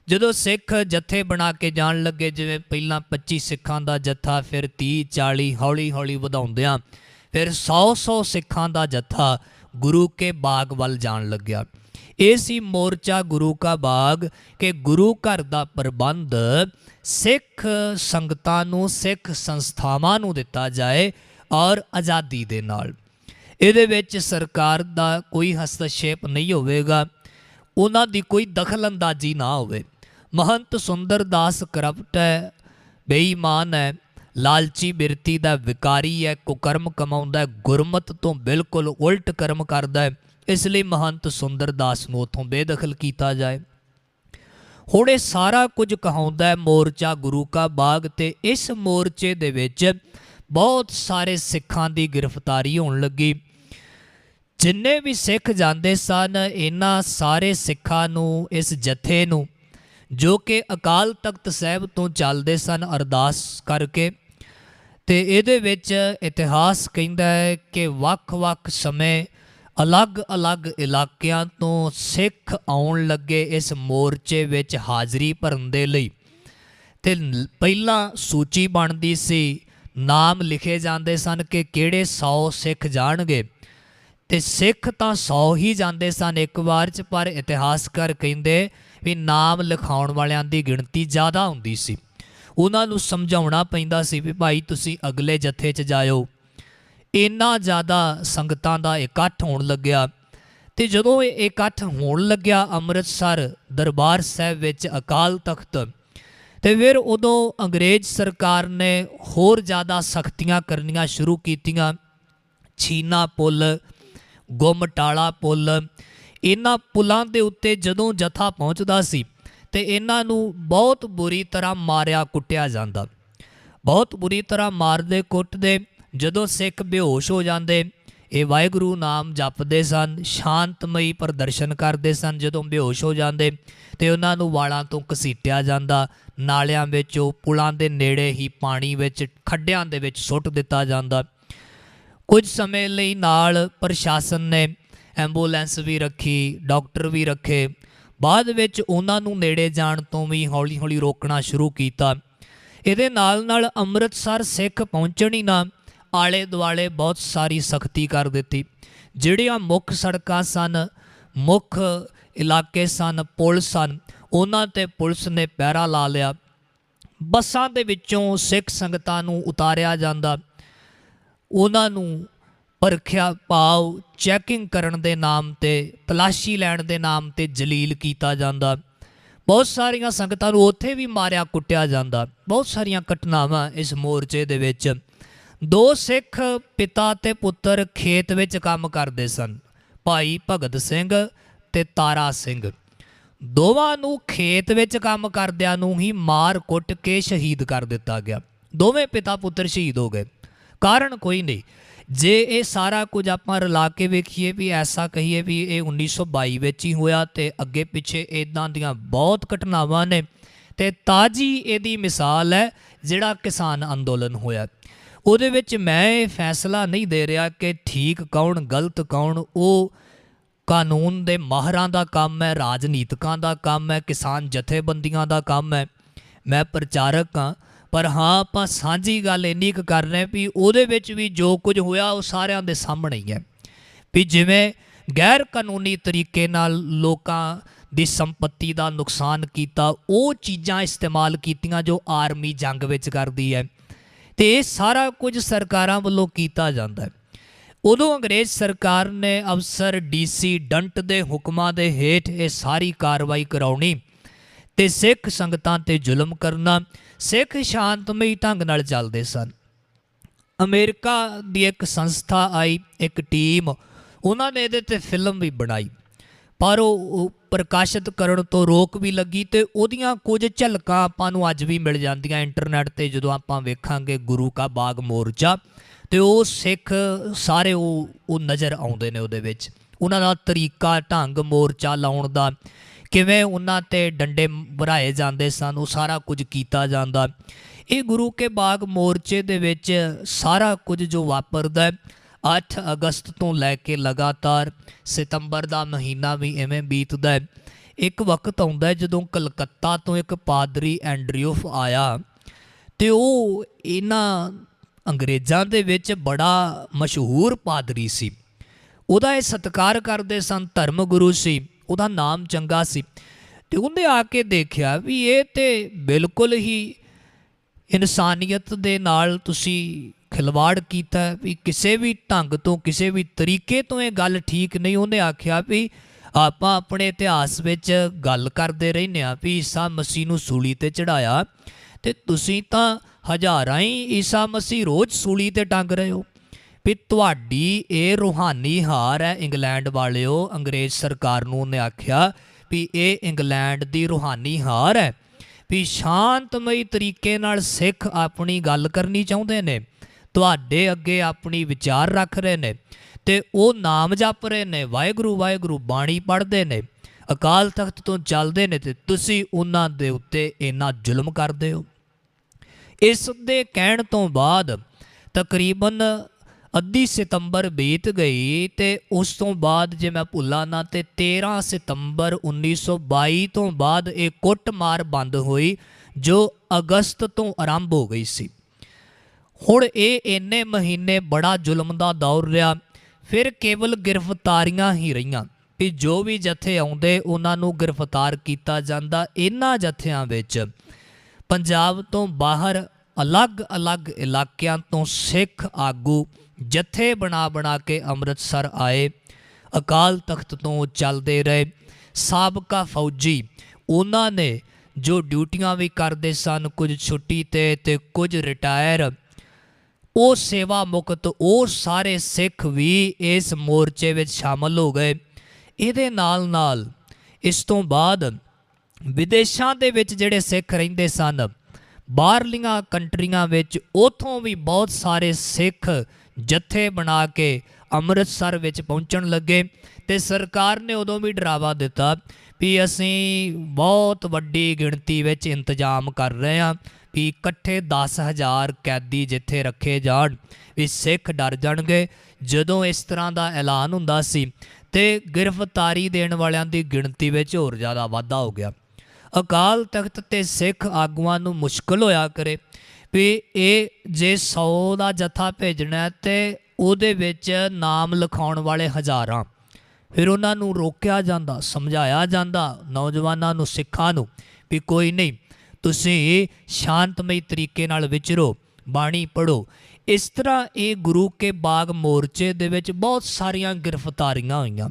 ਜਦੋਂ ਸਿੱਖ ਜਥੇ ਬਣਾ ਕੇ ਜਾਣ ਲੱਗੇ, ਜਿਵੇਂ ਪਹਿਲਾਂ 25 ਸਿੱਖਾਂ ਦਾ ਜਥਾ, ਫਿਰ 30 40, ਹੌਲੀ ਹੌਲੀ ਵਧਾਉਂਦਿਆਂ ਫਿਰ 100 ਸਿੱਖਾਂ ਦਾ ਜਥਾ ਗੁਰੂ ਕੇ ਬਾਗ ਵੱਲ ਜਾਣ ਲੱਗਿਆ। ਇਹ ਸੀ ਮੋਰਚਾ ਗੁਰੂ ਕਾ ਬਾਗ, ਕਿ ਗੁਰੂ ਘਰ ਦਾ ਪ੍ਰਬੰਧ ਸਿੱਖ ਸੰਗਤਾਂ ਨੂੰ, ਸਿੱਖ ਸੰਸਥਾਵਾਂ ਨੂੰ ਦਿੱਤਾ ਜਾਏ ਔਰ ਆਜ਼ਾਦੀ ਦੇ ਨਾਲ। ਇਹਦੇ ਵਿੱਚ ਸਰਕਾਰ ਦਾ ਕੋਈ ਹਸਤक्षेप ਨਹੀਂ ਹੋਵੇਗਾ, ਉਹਨਾਂ ਦੀ ਕੋਈ ਦਖਲ ਅੰਦਾਜ਼ੀ ਨਾ ਹੋਵੇ। ਮਹੰਤ ਸੁੰਦਰ ਦਾਸ ਕਰਪਟ ਹੈ, ਬੇਈਮਾਨ ਹੈ, ਲਾਲਚੀ ਬਿਰਤੀ ਦਾ ਵਿਕਾਰੀ ਹੈ, ਕੁਕਰਮ ਕਮਾਉਂਦਾ, ਗੁਰਮਤ ਤੋਂ ਬਿਲਕੁਲ ਉਲਟ ਕਰਮ ਕਰਦਾ ਹੈ। ਇਸ ਲਈ ਮਹੰਤ ਸੁੰਦਰ ਦਾਸ ਨੂੰ ਉੱਥੋਂ ਬੇਦਖਲ ਕੀਤਾ ਜਾਏ। ਹੁਣ ਇਹ ਸਾਰਾ ਕੁਝ ਕਹਾਉਂਦਾ ਮੋਰਚਾ ਗੁਰੂ ਕਾ ਬਾਗ, ਤੇ ਇਸ ਮੋਰਚੇ ਦੇ ਵਿੱਚ ਬਹੁਤ ਸਾਰੇ ਸਿੱਖਾਂ ਦੀ ਗ੍ਰਿਫਤਾਰੀ ਹੋਣ ਲੱਗੀ। ਜਿੰਨੇ ਵੀ ਸਿੱਖ ਜਾਂਦੇ ਸਨ, ਇਹਨਾਂ ਸਾਰੇ ਸਿੱਖਾਂ ਨੂੰ, ਇਸ ਜਥੇ ਨੂੰ, ਜੋ ਕਿ ਅਕਾਲ ਤਖਤ ਸਾਹਿਬ ਤੋਂ ਚੱਲਦੇ ਸਨ ਅਰਦਾਸ ਕਰਕੇ, ਤੇ ਇਹਦੇ ਵਿੱਚ ਇਤਿਹਾਸ ਕਹਿੰਦਾ ਹੈ ਕਿ ਵੱਖ-ਵੱਖ ਸਮੇਂ ਅਲੱਗ-ਅਲੱਗ ਇਲਾਕਿਆਂ ਤੋਂ ਸਿੱਖ ਆਉਣ ਲੱਗੇ ਇਸ ਮੋਰਚੇ ਵਿੱਚ ਹਾਜ਼ਰੀ ਭਰਨ ਦੇ ਲਈ। ਤੇ ਪਹਿਲਾਂ ਸੂਚੀ ਬਣਦੀ ਸੀ, ਨਾਮ ਲਿਖੇ ਜਾਂਦੇ ਸਨ ਕਿ ਕਿਹੜੇ 100 ਸਿੱਖ ਜਾਣਗੇ, ਤੇ ਸਿੱਖ ਤਾਂ 100 ਹੀ ਜਾਂਦੇ ਸਨ ਇੱਕ ਵਾਰ 'ਚ, ਪਰ ਇਤਿਹਾਸਕਾਰ ਕਹਿੰਦੇ ਵੀ ਨਾਮ ਲਿਖਾਉਣ ਵਾਲਿਆਂ ਦੀ ਗਿਣਤੀ ਜ਼ਿਆਦਾ ਹੁੰਦੀ ਸੀ। ਉਹਨਾਂ ਨੂੰ ਸਮਝਾਉਣਾ ਪੈਂਦਾ ਸੀ ਵੀ ਭਾਈ ਤੁਸੀਂ ਅਗਲੇ ਜਥੇ 'ਚ ਜਾਇਓ। ਇੰਨਾ ਜ਼ਿਆਦਾ ਸੰਗਤਾਂ ਦਾ ਇਕੱਠ ਹੋਣ ਲੱਗਿਆ, ਤੇ ਜਦੋਂ ਇਹ ਇਕੱਠ ਹੋਣ ਲੱਗਿਆ ਅੰਮ੍ਰਿਤਸਰ ਦਰਬਾਰ ਸਾਹਿਬ ਵਿੱਚ ਅਕਾਲ ਤਖਤ, ਤੇ ਫਿਰ ਉਦੋਂ ਅੰਗਰੇਜ਼ ਸਰਕਾਰ ਨੇ ਹੋਰ ਜ਼ਿਆਦਾ ਸਖਤੀਆਂ ਕਰਨੀਆਂ ਸ਼ੁਰੂ ਕੀਤੀਆਂ। ਛੀਨਾ ਪੁੱਲ, ਗੁਮਟਾਲਾ ਪੁੱਲ, ਇਹਨਾਂ ਪੁਲਾਂ ਦੇ ਉੱਤੇ ਜਦੋਂ ਜਥਾ ਪਹੁੰਚਦਾ ਸੀ ਤੇ ਇਹਨਾਂ ਨੂੰ ਬਹੁਤ ਬੁਰੀ ਤਰ੍ਹਾਂ ਮਾਰਿਆ ਕੁੱਟਿਆ ਜਾਂਦਾ, ਬਹੁਤ ਬੁਰੀ ਤਰ੍ਹਾਂ ਮਾਰਦੇ ਕੁੱਟਦੇ। ਜਦੋਂ ਸਿੱਖ ਬੇਹੋਸ਼ ਹੋ ਜਾਂਦੇ, ਇਹ ਵਾਹਿਗੁਰੂ ਨਾਮ ਜਪਦੇ ਸਨ, ਸ਼ਾਂਤਮਈ ਪ੍ਰਦਰਸ਼ਨ ਕਰਦੇ ਸਨ। ਜਦੋਂ ਬੇਹੋਸ਼ ਹੋ ਜਾਂਦੇ ਤੇ ਉਹਨਾਂ ਨੂੰ ਵਾਲਾਂ ਤੋਂ ਘਸੀਟਿਆ ਜਾਂਦਾ, ਨਾਲਿਆਂ ਵਿੱਚ, ਉਹ ਪੁਲਾਂ ਦੇ ਨੇੜੇ ਹੀ ਪਾਣੀ ਵਿੱਚ, ਖੱਡਿਆਂ ਦੇ ਵਿੱਚ ਸੁੱਟ ਦਿੱਤਾ ਜਾਂਦਾ। ਕੁਝ ਸਮੇਂ ਲਈ ਨਾਲ ਪ੍ਰਸ਼ਾਸਨ ਨੇ ਐਂਬੂਲੈਂਸ ਵੀ ਰੱਖੀ, ਡਾਕਟਰ ਵੀ ਰੱਖੇ। ਬਾਅਦ ਵਿੱਚ ਉਹਨਾਂ ਨੂੰ ਨੇੜੇ ਜਾਣ ਤੋਂ ਵੀ ਹੌਲੀ ਹੌਲੀ ਰੋਕਣਾ ਸ਼ੁਰੂ ਕੀਤਾ। ਇਹਦੇ ਨਾਲ ਨਾਲ ਅੰਮ੍ਰਿਤਸਰ ਸਿੱਖ ਪਹੁੰਚਣ ਹੀ ਨਾ, ਆਲੇ ਦੁਆਲੇ ਬਹੁਤ ਸਾਰੀ ਸਖਤੀ ਕਰ ਦਿੱਤੀ। ਜਿਹੜੀਆਂ ਮੁੱਖ ਸੜਕਾਂ ਸਨ, ਮੁੱਖ ਇਲਾਕੇ ਸਨ, ਪੁਲ ਸਨ, ਉਹਨਾਂ 'ਤੇ ਪੁਲਿਸ ਨੇ ਪਹਿਰਾ ਲਾ ਲਿਆ। ਬੱਸਾਂ ਦੇ ਵਿੱਚੋਂ ਸਿੱਖ ਸੰਗਤਾਂ ਨੂੰ ਉਤਾਰਿਆ ਜਾਂਦਾ, ਉਹਨਾਂ ਨੂੰ ਪਰਖਿਆ ਭਾਵ ਚੈਕਿੰਗ ਕਰਨ ਦੇ ਨਾਮ 'ਤੇ, ਤਲਾਸ਼ੀ ਲੈਣ ਦੇ ਨਾਮ 'ਤੇ ਜਲੀਲ ਕੀਤਾ ਜਾਂਦਾ। ਬਹੁਤ ਸਾਰੀਆਂ ਸੰਗਤਾਂ ਨੂੰ ਉੱਥੇ ਵੀ ਮਾਰਿਆ ਕੁੱਟਿਆ ਜਾਂਦਾ। ਬਹੁਤ ਸਾਰੀਆਂ ਘਟਨਾਵਾਂ ਇਸ ਮੋਰਚੇ ਦੇ ਵਿੱਚ। 2 ਸਿੱਖ ਪਿਤਾ ਤੇ ਪੁੱਤਰ ਖੇਤ ਵਿੱਚ ਕੰਮ ਕਰਦੇ ਸਨ, ਭਾਈ ਭਗਤ ਸਿੰਘ ਤੇ ਤਾਰਾ ਸਿੰਘ। ਦੋਵਾਂ ਨੂੰ ਖੇਤ ਵਿੱਚ ਕੰਮ ਕਰਦਿਆਂ ਨੂੰ ਹੀ ਮਾਰ ਕੁੱਟ ਕੇ ਸ਼ਹੀਦ ਕਰ ਦਿੱਤਾ ਗਿਆ। ਦੋਵੇਂ ਪਿਤਾ ਪੁੱਤਰ ਸ਼ਹੀਦ ਹੋ ਗਏ। ਕਾਰਨ ਕੋਈ ਨਹੀਂ। ਜੇ ਇਹ ਸਾਰਾ ਕੁਝ ਆਪਾਂ ਰਲਾ ਕੇ ਵੇਖੀਏ ਵੀ ਐਸਾ ਕਹੀਏ ਵੀ ਇਹ 1922 ਵਿੱਚ ਹੀ ਹੋਇਆ, ਤੇ ਅੱਗੇ ਪਿੱਛੇ ਇੱਦਾਂ ਦੀਆਂ ਬਹੁਤ ਘਟਨਾਵਾਂ ਨੇ। ਤੇ ਤਾਜ਼ੀ ਇਹਦੀ ਮਿਸਾਲ ਹੈ ਜਿਹੜਾ ਕਿਸਾਨ ਅੰਦੋਲਨ ਹੋਇਆ। ਉਹਦੇ ਵਿੱਚ ਮੈਂ ਇਹ ਫੈਸਲਾ ਨਹੀਂ ਦੇ ਰਿਹਾ ਕਿ ਠੀਕ ਕੌਣ ਗਲਤ ਕੌਣ, ਉਹ ਕਾਨੂੰਨ ਦੇ ਮਾਹਰਾਂ ਦਾ ਕੰਮ ਹੈ, ਰਾਜਨੀਤਿਕਾਂ ਦਾ ਕੰਮ ਹੈ, ਕਿਸਾਨ ਜਥੇਬੰਦੀਆਂ ਦਾ ਕੰਮ ਹੈ। ਮੈਂ ਪ੍ਰਚਾਰਕ ਹਾਂ, ਪਰ ਹਾਂ ਆਪਾਂ ਸਾਂਝੀ ਗੱਲ ਇੰਨੀ ਕੁ ਕਰ ਰਹੇ ਵੀ ਉਹਦੇ ਵਿੱਚ ਵੀ ਜੋ ਕੁਝ ਹੋਇਆ ਉਹ ਸਾਰਿਆਂ ਦੇ ਸਾਹਮਣੇ ਹੀ ਹੈ। ਵੀ ਜਿਵੇਂ ਗੈਰ ਕਾਨੂੰਨੀ ਤਰੀਕੇ ਨਾਲ ਲੋਕਾਂ ਦੀ ਸੰਪत्ति ਦਾ ਨੁਕਸਾਨ ਕੀਤਾ, ਉਹ ਚੀਜ਼ਾਂ ਇਸਤੇਮਾਲ ਕੀਤੀਆਂ ਜੋ ਆਰਮੀ ਜੰਗ ਵਿੱਚ ਕਰਦੀ ਹੈ, ਤੇ ਇਹ ਸਾਰਾ ਕੁਝ ਸਰਕਾਰਾਂ ਵੱਲੋਂ ਕੀਤਾ ਜਾਂਦਾ ਹੈ। ਉਦੋਂ ਅੰਗਰੇਜ਼ ਸਰਕਾਰ ਨੇ ਅਫਸਰ DC ਡੰਟ ਦੇ ਹੁਕਮਾਂ ਦੇ ਹੇਠ ਇਹ ਸਾਰੀ ਕਾਰਵਾਈ ਕਰਾਉਣੀ ਤੇ ਸਿੱਖ ਸੰਗਤਾਂ ਤੇ ਜ਼ੁਲਮ ਕਰਨਾ। ਸਿੱਖ ਸ਼ਾਂਤਮਈ ਢੰਗ ਨਾਲ ਚੱਲਦੇ ਸਨ। ਅਮਰੀਕਾ ਦੀ ਇੱਕ ਸੰਸਥਾ ਆਈ, ਇੱਕ ਟੀਮ, ਉਹਨਾਂ ਨੇ ਇਹਦੇ 'ਤੇ ਫਿਲਮ ਵੀ ਬਣਾਈ, ਪਰ ਉਹ ਪ੍ਰਕਾਸ਼ਿਤ ਕਰਨ ਤੋਂ ਰੋਕ ਵੀ ਲੱਗੀ, ਤੇ ਉਹਦੀਆਂ ਕੁਝ ਝਲਕਾਂ ਆਪਾਂ ਨੂੰ ਅੱਜ ਵੀ ਮਿਲ ਜਾਂਦੀਆਂ ਇੰਟਰਨੈਟ 'ਤੇ। ਜਦੋਂ ਆਪਾਂ ਵੇਖਾਂਗੇ ਗੁਰੂ ਕਾ ਬਾਗ ਮੋਰਚਾ, ਤੇ ਉਹ ਸਿੱਖ ਸਾਰੇ ਉਹ ਨਜ਼ਰ ਆਉਂਦੇ ਨੇ ਉਹਦੇ ਵਿੱਚ। ਉਹਨਾਂ ਦਾ ਤਰੀਕਾ ਢੰਗ ਮੋਰਚਾ ਲਾਉਣ ਦਾ, ਕਿਵੇਂ ਉਹਨਾਂ 'ਤੇ ਡੰਡੇ ਭਰਾਏ ਜਾਂਦੇ ਸਨ, ਉਹ ਸਾਰਾ ਕੁਝ ਕੀਤਾ ਜਾਂਦਾ। ਇਹ ਗੁਰੂ ਕੇ ਬਾਗ ਮੋਰਚੇ ਦੇ ਵਿੱਚ ਸਾਰਾ ਕੁਝ ਜੋ ਵਾਪਰਦਾ 8 ਅਗਸਤ ਤੋਂ ਲੈ ਕੇ ਲਗਾਤਾਰ ਸਤੰਬਰ ਦਾ ਮਹੀਨਾ ਵੀ ਇਵੇਂ ਬੀਤਦਾ ਹੈ। ਇੱਕ ਵਕਤ ਆਉਂਦਾ ਹੈ ਜਦੋਂ ਕਲਕੱਤਾ ਤੋਂ ਇੱਕ ਪਾਦਰੀ ਐਂਡਰਿਊਫ ਆਇਆ ਤੇ ਉਹ ਇਹਨਾਂ ਅੰਗਰੇਜ਼ਾਂ ਦੇ ਵਿੱਚ ਬੜਾ ਮਸ਼ਹੂਰ ਪਾਦਰੀ ਸੀ। ਉਹਦਾ ਇਹ ਸਤਿਕਾਰ ਕਰਦੇ ਸਨ, ਧਰਮ ਗੁਰੂ ਸੀ, ਉਹਦਾ ਨਾਮ ਚੰਗਾ ਸੀ। ਤੇ ਉਹਨੇ ਆ ਕੇ ਦੇਖਿਆ ਵੀ ਇਹ ਤੇ ਬਿਲਕੁਲ ਹੀ ਇਨਸਾਨੀਅਤ ਦੇ ਨਾਲ ਤੁਸੀਂ ਖਿਲਵਾੜ ਕੀਤਾ ਵੀ ਕਿਸੇ ਵੀ ਢੰਗ ਤੋਂ ਕਿਸੇ ਵੀ ਤਰੀਕੇ ਤੋਂ ਇਹ ਗੱਲ ਠੀਕ ਨਹੀਂ। ਉਹਨੇ ਆਖਿਆ ਵੀ ਆਪਾਂ ਆਪਣੇ ਇਤਿਹਾਸ ਵਿੱਚ ਗੱਲ ਕਰਦੇ ਰਹਿੰਦੇ ਹਾਂ ਵੀ ਈਸਾ ਮਸੀਹ ਨੂੰ ਸੂਲੀ ਤੇ ਚੜਾਇਆ, ਤੇ ਤੁਸੀਂ ਤਾਂ ਹਜ਼ਾਰਾਂ ਹੀ ਈਸਾ ਮਸੀਹ ਰੋਜ਼ ਸੂਲੀ ਤੇ ਟੰਗ ਰਹੇ ਹੋ। ਵੀ ਤੁਹਾਡੀ ਇਹ ਰੂਹਾਨੀ ਹਾਰ ਹੈ ਇੰਗਲੈਂਡ ਵਾਲਿਓ। ਅੰਗਰੇਜ਼ ਸਰਕਾਰ ਨੂੰ ਉਹਨੇ ਆਖਿਆ ਵੀ ਇਹ ਇੰਗਲੈਂਡ ਦੀ ਰੂਹਾਨੀ ਹਾਰ ਹੈ ਵੀ ਸ਼ਾਂਤਮਈ ਤਰੀਕੇ ਨਾਲ ਸਿੱਖ ਆਪਣੀ ਗੱਲ ਕਰਨੀ ਚਾਹੁੰਦੇ ਨੇ, ਤੁਹਾਡੇ ਅੱਗੇ ਆਪਣੀ ਵਿਚਾਰ ਰੱਖ ਰਹੇ ਨੇ ਤੇ ਉਹ ਨਾਮ ਜਪ ਰਹੇ ਨੇ, ਵਾਹਿਗੁਰੂ ਵਾਹਿਗੁਰੂ ਬਾਣੀ ਪੜ੍ਹਦੇ ਨੇ, ਅਕਾਲ ਤਖਤ ਤੋਂ ਚੱਲਦੇ ਨੇ, ਤੇ ਤੁਸੀਂ ਉਹਨਾਂ ਦੇ ਉੱਤੇ ਇੰਨਾ ਜ਼ੁਲਮ ਕਰਦੇ ਹੋ। ਇਸ ਦੇ ਕਹਿਣ ਤੋਂ ਬਾਅਦ ਤਕਰੀਬਨ ਅੱਧੀ ਸਤੰਬਰ ਬੀਤ ਗਈ ਤੇ ਉਸ ਤੋਂ ਬਾਅਦ ਜੇ ਮੈਂ ਭੁੱਲਾਂ ਨਾ ਤੇ 13 ਸਤੰਬਰ 1922 ਤੋਂ ਬਾਅਦ ਇਹ ਕੁੱਟਮਾਰ ਬੰਦ ਹੋਈ ਜੋ ਅਗਸਤ ਤੋਂ ਆਰੰਭ ਹੋ ਗਈ ਸੀ। ਹੁਣ ਇਹ ਇੰਨੇ ਮਹੀਨੇ ਬੜਾ ਜ਼ੁਲਮ ਦਾ ਦੌਰ ਰਿਹਾ। ਫਿਰ ਕੇਵਲ ਗ੍ਰਿਫਤਾਰੀਆਂ ਹੀ ਰਹੀਆਂ ਵੀ ਜੋ ਵੀ ਜਥੇ ਆਉਂਦੇ ਉਹਨਾਂ ਨੂੰ ਗ੍ਰਿਫਤਾਰ ਕੀਤਾ ਜਾਂਦਾ। ਇਹਨਾਂ ਜਥਿਆਂ ਵਿੱਚ ਪੰਜਾਬ ਤੋਂ ਬਾਹਰ ਅਲੱਗ-ਅਲੱਗ ਇਲਾਕਿਆਂ ਤੋਂ ਸਿੱਖ ਆਗੂ ਜਥੇ ਬਣਾ ਕੇ ਅੰਮ੍ਰਿਤਸਰ ਆਏ, ਅਕਾਲ ਤਖਤ ਤੋਂ ਚੱਲਦੇ ਰਹੇ। ਸਾਬਕਾ ਫੌਜੀ ਉਹਨਾਂ ਨੇ ਜੋ ਡਿਊਟੀਆਂ ਵੀ ਕਰਦੇ ਸਨ, ਕੁਝ ਛੁੱਟੀ ਤੇ ਕੁਝ ਰਿਟਾਇਰ, ਉਹ ਸੇਵਾ ਮੁਕਤ, ਉਹ ਸਾਰੇ ਸਿੱਖ ਵੀ ਇਸ ਮੋਰਚੇ ਵਿੱਚ ਸ਼ਾਮਲ ਹੋ ਗਏ। ਇਹਦੇ ਨਾਲ ਇਸ ਤੋਂ ਬਾਅਦ ਵਿਦੇਸ਼ਾਂ ਦੇ ਵਿੱਚ ਜਿਹੜੇ ਸਿੱਖ ਰਹਿੰਦੇ ਸਨ, ਬਾਹਰਲੀਆਂ ਕੰਟਰੀਆਂ ਵਿੱਚ, ਉੱਥੋਂ ਵੀ ਬਹੁਤ ਸਾਰੇ ਸਿੱਖ ਜਥੇ ਬਣਾ ਕੇ ਅੰਮ੍ਰਿਤਸਰ ਵਿੱਚ ਪਹੁੰਚਣ ਲੱਗੇ। ਤੇ ਸਰਕਾਰ ਨੇ ਉਦੋਂ ਵੀ ਡਰਾਵਾ ਦਿੱਤਾ ਵੀ ਅਸੀਂ ਬਹੁਤ ਵੱਡੀ ਗਿਣਤੀ ਵਿੱਚ ਇੰਤਜ਼ਾਮ ਕਰ ਰਹੇ ਹਾਂ ਵੀ ਇਕੱਠੇ 10,000 ਕੈਦੀ ਜਿੱਥੇ ਰੱਖੇ ਜਾਣ ਵੀ ਸਿੱਖ ਡਰ ਜਾਣਗੇ। ਜਦੋਂ ਇਸ ਤਰ੍ਹਾਂ ਦਾ ਐਲਾਨ ਹੁੰਦਾ ਸੀ ਤੇ ਗ੍ਰਿਫਤਾਰੀ ਦੇਣ ਵਾਲਿਆਂ ਦੀ ਗਿਣਤੀ ਵਿੱਚ ਹੋਰ ਜ਼ਿਆਦਾ ਵਾਧਾ ਹੋ ਗਿਆ। ਅਕਾਲ ਤਖਤ ਤੇ ਸਿੱਖ ਆਗੂਆਂ ਨੂੰ ਮੁਸ਼ਕਲ ਹੋਇਆ ਕਰੇ ਵੀ ਇਹ ਜੇ 100 ਦਾ ਜਥਾ ਭੇਜਣਾ ਤੇ ਉਹਦੇ ਵਿੱਚ ਨਾਮ ਲਿਖਾਉਣ ਵਾਲੇ ਹਜ਼ਾਰਾਂ। ਫਿਰ ਉਹਨਾਂ ਨੂੰ ਰੋਕਿਆ ਜਾਂਦਾ, ਸਮਝਾਇਆ ਜਾਂਦਾ ਨੌਜਵਾਨਾਂ ਨੂੰ, ਸਿੱਖਾਂ ਨੂੰ ਵੀ ਕੋਈ ਨਹੀਂ, ਤੁਸੀਂ ਸ਼ਾਂਤਮਈ ਤਰੀਕੇ ਨਾਲ ਵਿਚਰੋ, ਬਾਣੀ ਪੜ੍ਹੋ। ਇਸ ਤਰ੍ਹਾਂ ਇਹ ਗੁਰੂ ਕੇ ਬਾਗ ਮੋਰਚੇ ਦੇ ਵਿੱਚ ਬਹੁਤ ਸਾਰੀਆਂ ਗ੍ਰਿਫਤਾਰੀਆਂ ਹੋਈਆਂ।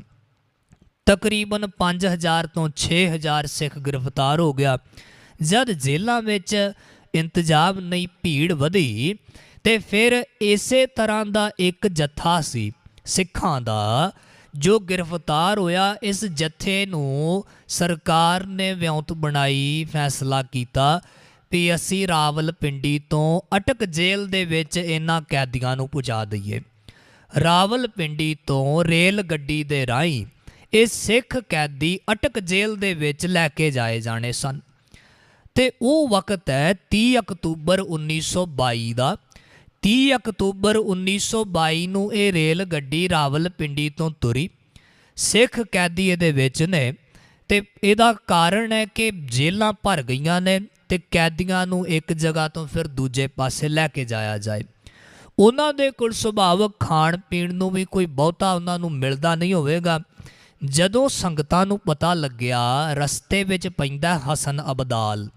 ਤਕਰੀਬਨ 5,000 ਤੋਂ 6,000 ਸਿੱਖ ਗ੍ਰਿਫਤਾਰ ਹੋ ਗਿਆ। ਜਦ ਜੇਲ੍ਹਾਂ ਵਿੱਚ ਇੰਤਜ਼ਾਮ ਨਹੀਂ, ਭੀੜ ਵਧੀ ਤੇ ਫਿਰ ਇਸੇ ਤਰ੍ਹਾਂ ਦਾ ਇੱਕ ਜਥਾ ਸੀ ਸਿੱਖਾਂ ਦਾ ਜੋ ਗ੍ਰਿਫਤਾਰ ਹੋਇਆ। ਇਸ ਜਥੇ ਨੂੰ ਸਰਕਾਰ ਨੇ ਵਿਉਂਤ ਬਣਾਈ, ਫੈਸਲਾ ਕੀਤਾ ਵੀ ਅਸੀਂ ਰਾਵਲਪਿੰਡੀ ਤੋਂ ਅਟਕ ਜੇਲ੍ਹ ਦੇ ਵਿੱਚ ਇਹਨਾਂ ਕੈਦੀਆਂ ਨੂੰ ਪਹੁੰਚਾ ਦਈਏ। ਰਾਵਲਪਿੰਡੀ ਤੋਂ ਰੇਲ ਗੱਡੀ ਦੇ ਰਾਹੀਂ ਇਹ ਸਿੱਖ ਕੈਦੀ ਅਟਕ ਜੇਲ੍ਹ ਦੇ ਵਿੱਚ ਲੈ ਕੇ ਜਾਏ ਜਾਣੇ ਸਨ। ਤੇ ਉਹ ਵਕਤ ਹੈ 30 ਅਕਤੂਬਰ 1922 ਦਾ। 30 ਅਕਤੂਬਰ 1922 ਨੂੰ ਇਹ ਰੇਲ ਗੱਡੀ ਰਾਵਲਪਿੰਡੀ ਤੋਂ ਤੁਰੀ। ਸਿੱਖ ਕੈਦੀ ਇਹਦੇ ਵਿੱਚ ਨੇ ਤੇ ਇਹਦਾ ਕਾਰਨ ਹੈ ਕਿ ਜੇਲ੍ਹਾਂ ਭਰ ਗਈਆਂ ਨੇ ਤੇ ਕੈਦੀਆਂ ਨੂੰ ਇੱਕ ਜਗ੍ਹਾ ਤੋਂ ਫਿਰ ਦੂਜੇ ਪਾਸੇ ਲੈ ਕੇ ਜਾਇਆ ਜਾਏ। ਉਹਨਾਂ ਦੇ ਕੋਲ ਸੁਭਾਵਕ ਖਾਣ ਪੀਣ ਨੂੰ ਵੀ ਕੋਈ ਬਹੁਤਾ ਉਹਨਾਂ ਨੂੰ ਮਿਲਦਾ ਨਹੀਂ ਹੋਵੇਗਾ। ਜਦੋਂ ਸੰਗਤਾਂ ਨੂੰ ਪਤਾ ਲੱਗਿਆ, ਰਸਤੇ ਵਿੱਚ ਪੈਂਦਾ ਹਸਨ ਅਬਦਾਲ।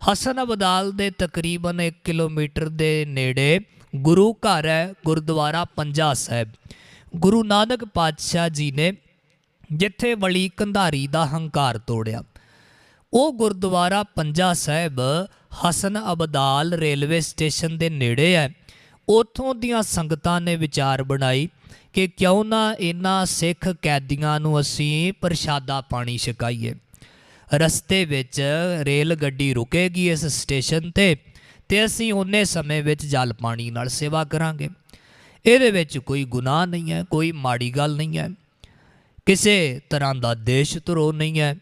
ਹਸਨ ਅਬਦਾਲ ਦੇ ਤਕਰੀਬਨ 1 ਕਿਲੋਮੀਟਰ ਦੇ ਨੇੜੇ ਗੁਰੂ ਘਰ ਹੈ, ਗੁਰਦੁਆਰਾ ਪੰਜਾ ਸਾਹਿਬ। ਗੁਰੂ ਨਾਨਕ ਪਾਤਸ਼ਾਹ ਜੀ ਨੇ ਜਿੱਥੇ ਵਲੀ ਕੰਧਾਰੀ ਦਾ ਹੰਕਾਰ ਤੋੜਿਆ, ਉਹ ਗੁਰਦੁਆਰਾ ਪੰਜਾ ਸਾਹਿਬ ਹਸਨ ਅਬਦਾਲ ਰੇਲਵੇ ਸਟੇਸ਼ਨ ਦੇ ਨੇੜੇ ਹੈ। ਉੱਥੋਂ ਦੀਆਂ ਸੰਗਤਾਂ ਨੇ ਵਿਚਾਰ ਬਣਾਈ ਕਿ ਕਿਉਂ ਨਾ ਇਹਨਾਂ ਸਿੱਖ ਕੈਦੀਆਂ ਨੂੰ ਅਸੀਂ ਪ੍ਰਸ਼ਾਦਾ ਪਾਣੀ ਛਕਾਈਏ। ਰਸਤੇ ਵਿੱਚ ਰੇਲ ਗੱਡੀ ਰੁਕੇਗੀ ਇਸ ਸਟੇਸ਼ਨ ਤੇ ਅਸੀਂ ਉਹਨੇ ਸਮੇਂ ਵਿੱਚ ਜਲ ਪਾਣੀ ਨਾਲ ਸੇਵਾ ਕਰਾਂਗੇ। ਇਹਦੇ ਵਿੱਚ ਕੋਈ ਗੁਨਾਹ ਨਹੀਂ ਹੈ, ਕੋਈ ਮਾੜੀ ਗੱਲ ਨਹੀਂ ਹੈ, ਕਿਸੇ ਤਰ੍ਹਾਂ ਦਾ ਦੇਸ਼ ਧਰੋਹ ਨਹੀਂ ਹੈ।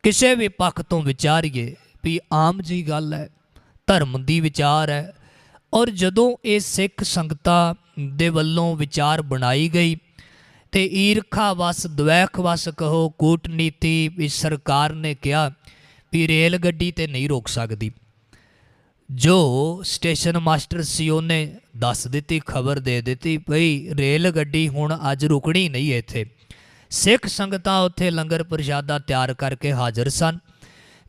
ਕਿਸੇ ਵੀ ਪੱਖ ਤੋਂ ਵਿਚਾਰੀਏ ਵੀ ਆਮ ਜੀ ਗੱਲ ਹੈ, ਧਰਮ ਦੀ ਵਿਚਾਰ ਹੈ। ਔਰ ਜਦੋਂ ਇਹ ਸਿੱਖ ਸੰਗਤਾਂ ਦੇ ਵੱਲੋਂ ਵਿਚਾਰ ਬਣਾਈ ਗਈ ਤੇ ਈਰਖਾ ਵਸ ਦਵੈਖ ਵਸ ਕਹੋ ਕੂਟਨੀਤੀ ਵੀ ਸਰਕਾਰ ਨੇ ਕਿਹਾ ਵੀ ਰੇਲ ਗੱਡੀ ਤੇ ਨਹੀਂ ਰੋਕ ਸਕਦੀ। ਜੋ ਸਟੇਸ਼ਨ ਮਾਸਟਰ ਸੀ ਉਹਨੇ ਦੱਸ ਦਿੱਤੀ, ਖਬਰ ਦੇ ਦਿੱਤੀ ਭਈ ਰੇਲ ਗੱਡੀ ਹੁਣ ਅੱਜ ਰੁਕਣੀ ਨਹੀਂ ਇੱਥੇ। ਸਿੱਖ ਸੰਗਤਾਂ ਉੱਥੇ ਲੰਗਰ ਪ੍ਰਸ਼ਾਦਾ ਤਿਆਰ ਕਰਕੇ ਹਾਜ਼ਰ ਸਨ।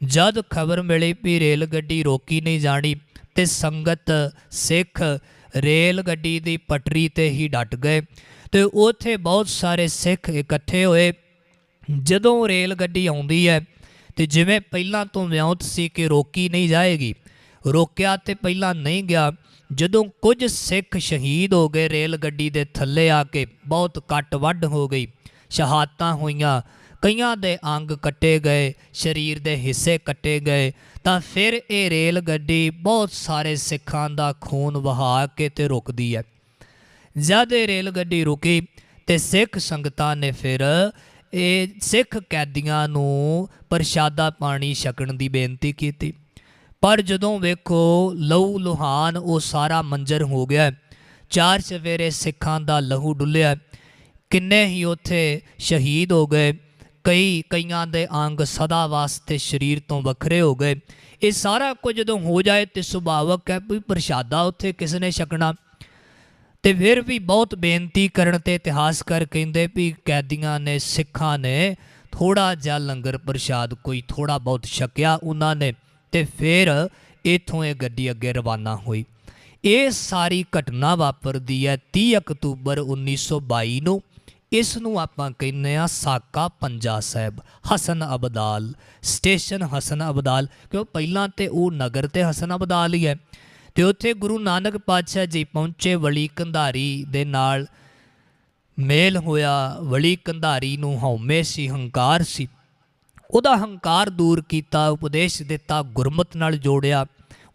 ਜਦ ਖਬਰ ਮਿਲੀ ਵੀ ਰੇਲ ਗੱਡੀ ਰੋਕੀ ਨਹੀਂ ਜਾਣੀ ਤੇ ਸੰਗਤ ਸਿੱਖ ਰੇਲ ਗੱਡੀ ਦੀ ਪਟੜੀ ਤੇ ਹੀ ਡਟ ਗਏ ਤੇ ਉੱਥੇ ਬਹੁਤ ਸਾਰੇ ਸਿੱਖ ਇਕੱਠੇ ਹੋਏ। ਜਦੋਂ ਰੇਲ ਗੱਡੀ ਆਉਂਦੀ ਹੈ ਤੇ ਜਿਵੇਂ ਪਹਿਲਾਂ ਤੋਂ ਵਿਉਂਤ ਸੀ ਕਿ ਰੋਕੀ ਨਹੀਂ ਜਾਏਗੀ, ਰੋਕਿਆ ਤੇ ਪਹਿਲਾਂ ਨਹੀਂ ਗਿਆ। ਜਦੋਂ ਕੁਝ ਸਿੱਖ ਸ਼ਹੀਦ ਹੋ ਗਏ ਰੇਲ ਗੱਡੀ ਦੇ ਥੱਲੇ ਆ ਕੇ, ਬਹੁਤ ਕੱਟ ਵੱਢ ਹੋ ਗਈ, ਸ਼ਹਾਦਤਾਂ ਹੋਈਆਂ, ਕਈਆਂ ਦੇ ਅੰਗ ਕੱਟੇ ਗਏ, ਸਰੀਰ ਦੇ ਹਿੱਸੇ ਕੱਟੇ ਗਏ, ਤਾਂ ਫਿਰ ਇਹ ਰੇਲ ਗੱਡੀ ਬਹੁਤ ਸਾਰੇ ਸਿੱਖਾਂ ਦਾ ਖੂਨ ਵਹਾ ਕੇ ਤੇ ਰੁਕਦੀ ਹੈ। ਜਦ ਇਹ ਰੇਲ ਗੱਡੀ ਰੁਕੀ ਤੇ ਸਿੱਖ ਸੰਗਤਾਂ ਨੇ ਫਿਰ ਇਹ ਸਿੱਖ ਕੈਦੀਆਂ ਨੂੰ ਪ੍ਰਸ਼ਾਦਾ ਪਾਣੀ ਛਕਣ ਦੀ ਬੇਨਤੀ ਕੀਤੀ। ਪਰ ਜਦੋਂ ਵੇਖੋ ਲਹੂ ਲੁਹਾਨ ਉਹ ਸਾਰਾ ਮੰਜ਼ਰ ਹੋ ਗਿਆ, ਚਾਰ ਚਫੇਰੇ ਸਿੱਖਾਂ ਦਾ ਲਹੂ ਡੁੱਲਿਆ, ਕਿੰਨੇ ਹੀ ਉੱਥੇ ਸ਼ਹੀਦ ਹੋ ਗਏ, ਕਈਆਂ ਦੇ ਅੰਗ ਸਦਾ ਵਾਸਤੇ ਸਰੀਰ ਤੋਂ ਵੱਖਰੇ ਹੋ ਗਏ। ਇਹ ਸਾਰਾ ਕੁਝ ਜਦੋਂ ਹੋ ਜਾਏ ਤੇ ਸੁਭਾਵਕ ਹੈ ਵੀ ਪ੍ਰਸ਼ਾਦਾ ਉੱਥੇ ਕਿਸ ਨੇ ਛਕਣਾ। ਤੇ ਫਿਰ ਵੀ ਬਹੁਤ ਬੇਨਤੀ ਕਰਨ ਤੇ ਇਤਿਹਾਸਕਾਰ ਕਹਿੰਦੇ ਵੀ ਕੈਦੀਆਂ ਨੇ, ਸਿੱਖਾਂ ਨੇ ਥੋੜ੍ਹਾ ਜਿਹਾ ਲੰਗਰ ਪ੍ਰਸ਼ਾਦ ਕੋਈ ਥੋੜ੍ਹਾ ਬਹੁਤ ਛਕਿਆ ਉਹਨਾਂ ਨੇ, ਤੇ ਫਿਰ ਇੱਥੋਂ ਇਹ ਗੱਡੀ ਅੱਗੇ ਰਵਾਨਾ ਹੋਈ। ਇਹ ਸਾਰੀ ਘਟਨਾ ਵਾਪਰਦੀ ਹੈ 30 ਅਕਤੂਬਰ 1922 ਨੂੰ। ਇਸ ਨੂੰ ਆਪਾਂ ਕਹਿੰਦੇ ਹਾਂ ਸਾਕਾ ਪੰਜਾ ਸਾਹਿਬ, ਹਸਨ ਅਬਦਾਲ ਸਟੇਸ਼ਨ, ਹਸਨ ਅਬਦਾਲ, ਕਿਉਂ ਪਹਿਲਾਂ ਤੇ ਉਹ ਨਗਰ ਤੇ ਹਸਨ ਅਬਦਾਲ ਹੀ ਹੈ। ਤੇ ਉੱਥੇ ਗੁਰੂ ਨਾਨਕ ਪਾਤਸ਼ਾਹ ਜੀ ਪਹੁੰਚੇ, ਵਲੀ ਕੰਧਾਰੀ ਦੇ ਨਾਲ ਮੇਲ ਹੋਇਆ। ਵਲੀ ਕੰਧਾਰੀ ਨੂੰ ਹਉਮੈ ਸੀ, ਹੰਕਾਰ ਸੀ, ਉਹਦਾ ਹੰਕਾਰ ਦੂਰ ਕੀਤਾ, ਉਪਦੇਸ਼ ਦਿੱਤਾ, ਗੁਰਮਤ ਨਾਲ ਜੋੜਿਆ,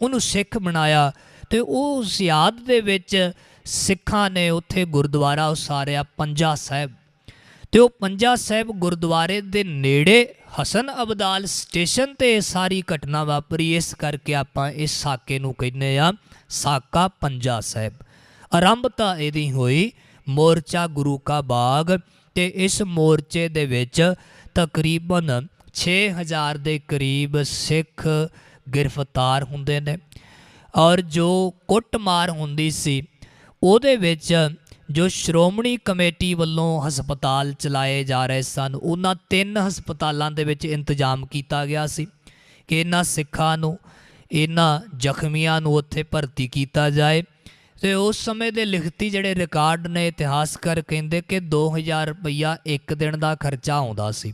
ਉਹਨੂੰ ਸਿੱਖ ਬਣਾਇਆ। ਤੇ ਉਸ ਯਾਦ ਦੇ ਵਿੱਚ ਸਿੱਖਾਂ ਨੇ ਉੱਥੇ ਗੁਰਦੁਆਰਾ ਉਸਾਰਿਆ ਪੰਜਾ ਸਾਹਿਬ। ਤੇ ਉਹ ਪੰਜਾ ਸਾਹਿਬ ਗੁਰਦੁਆਰੇ ਦੇ ਨੇੜੇ ਹਸਨ ਅਬਦਾਲ ਸਟੇਸ਼ਨ ਤੇ ਸਾਰੀ ਘਟਨਾ ਵਾਪਰੀ। ਇਸ ਕਰਕੇ ਆਪਾਂ ਇਸ ਸਾਕੇ ਨੂੰ ਕਹਿੰਦੇ ਆ ਸਾਕਾ ਪੰਜਾ ਸਾਹਿਬ। ਆਰੰਭਤਾ ਇਹਦੀ ਹੋਈ ਮੋਰਚਾ ਗੁਰੂ ਕਾ ਬਾਗ, ਤੇ ਇਸ ਮੋਰਚੇ ਦੇ ਵਿੱਚ ਤਕਰੀਬਨ 6000 ਦੇ ਕਰੀਬ ਸਿੱਖ ਗ੍ਰਿਫਤਾਰ ਹੁੰਦੇ ਨੇ। ਔਰ ਜੋ ਕੁੱਟਮਾਰ ਹੁੰਦੀ ਸੀ ਉਹਦੇ ਵਿੱਚ ਜੋ ਸ਼੍ਰੋਮਣੀ ਕਮੇਟੀ ਵੱਲੋਂ ਹਸਪਤਾਲ ਚਲਾਏ ਜਾ ਰਹੇ ਸਨ, ਉਹਨਾਂ 3 ਹਸਪਤਾਲਾਂ ਦੇ ਵਿੱਚ ਇੰਤਜ਼ਾਮ ਕੀਤਾ ਗਿਆ ਸੀ ਕਿ ਇਹਨਾਂ ਸਿੱਖਾਂ ਨੂੰ, ਇਹਨਾਂ ਜ਼ਖਮੀਆਂ ਨੂੰ ਉੱਥੇ ਭਰਤੀ ਕੀਤਾ ਜਾਏ। ਤੇ ਉਸ ਸਮੇਂ ਦੇ ਲਿਖਤੀ ਜਿਹੜੇ ਰਿਕਾਰਡ ਨੇ, ਇਤਿਹਾਸਕਾਰ ਕਹਿੰਦੇ ਕਿ 2000 ਰੁਪਈਆ ਇੱਕ ਦਿਨ ਦਾ ਖਰਚਾ ਆਉਂਦਾ ਸੀ,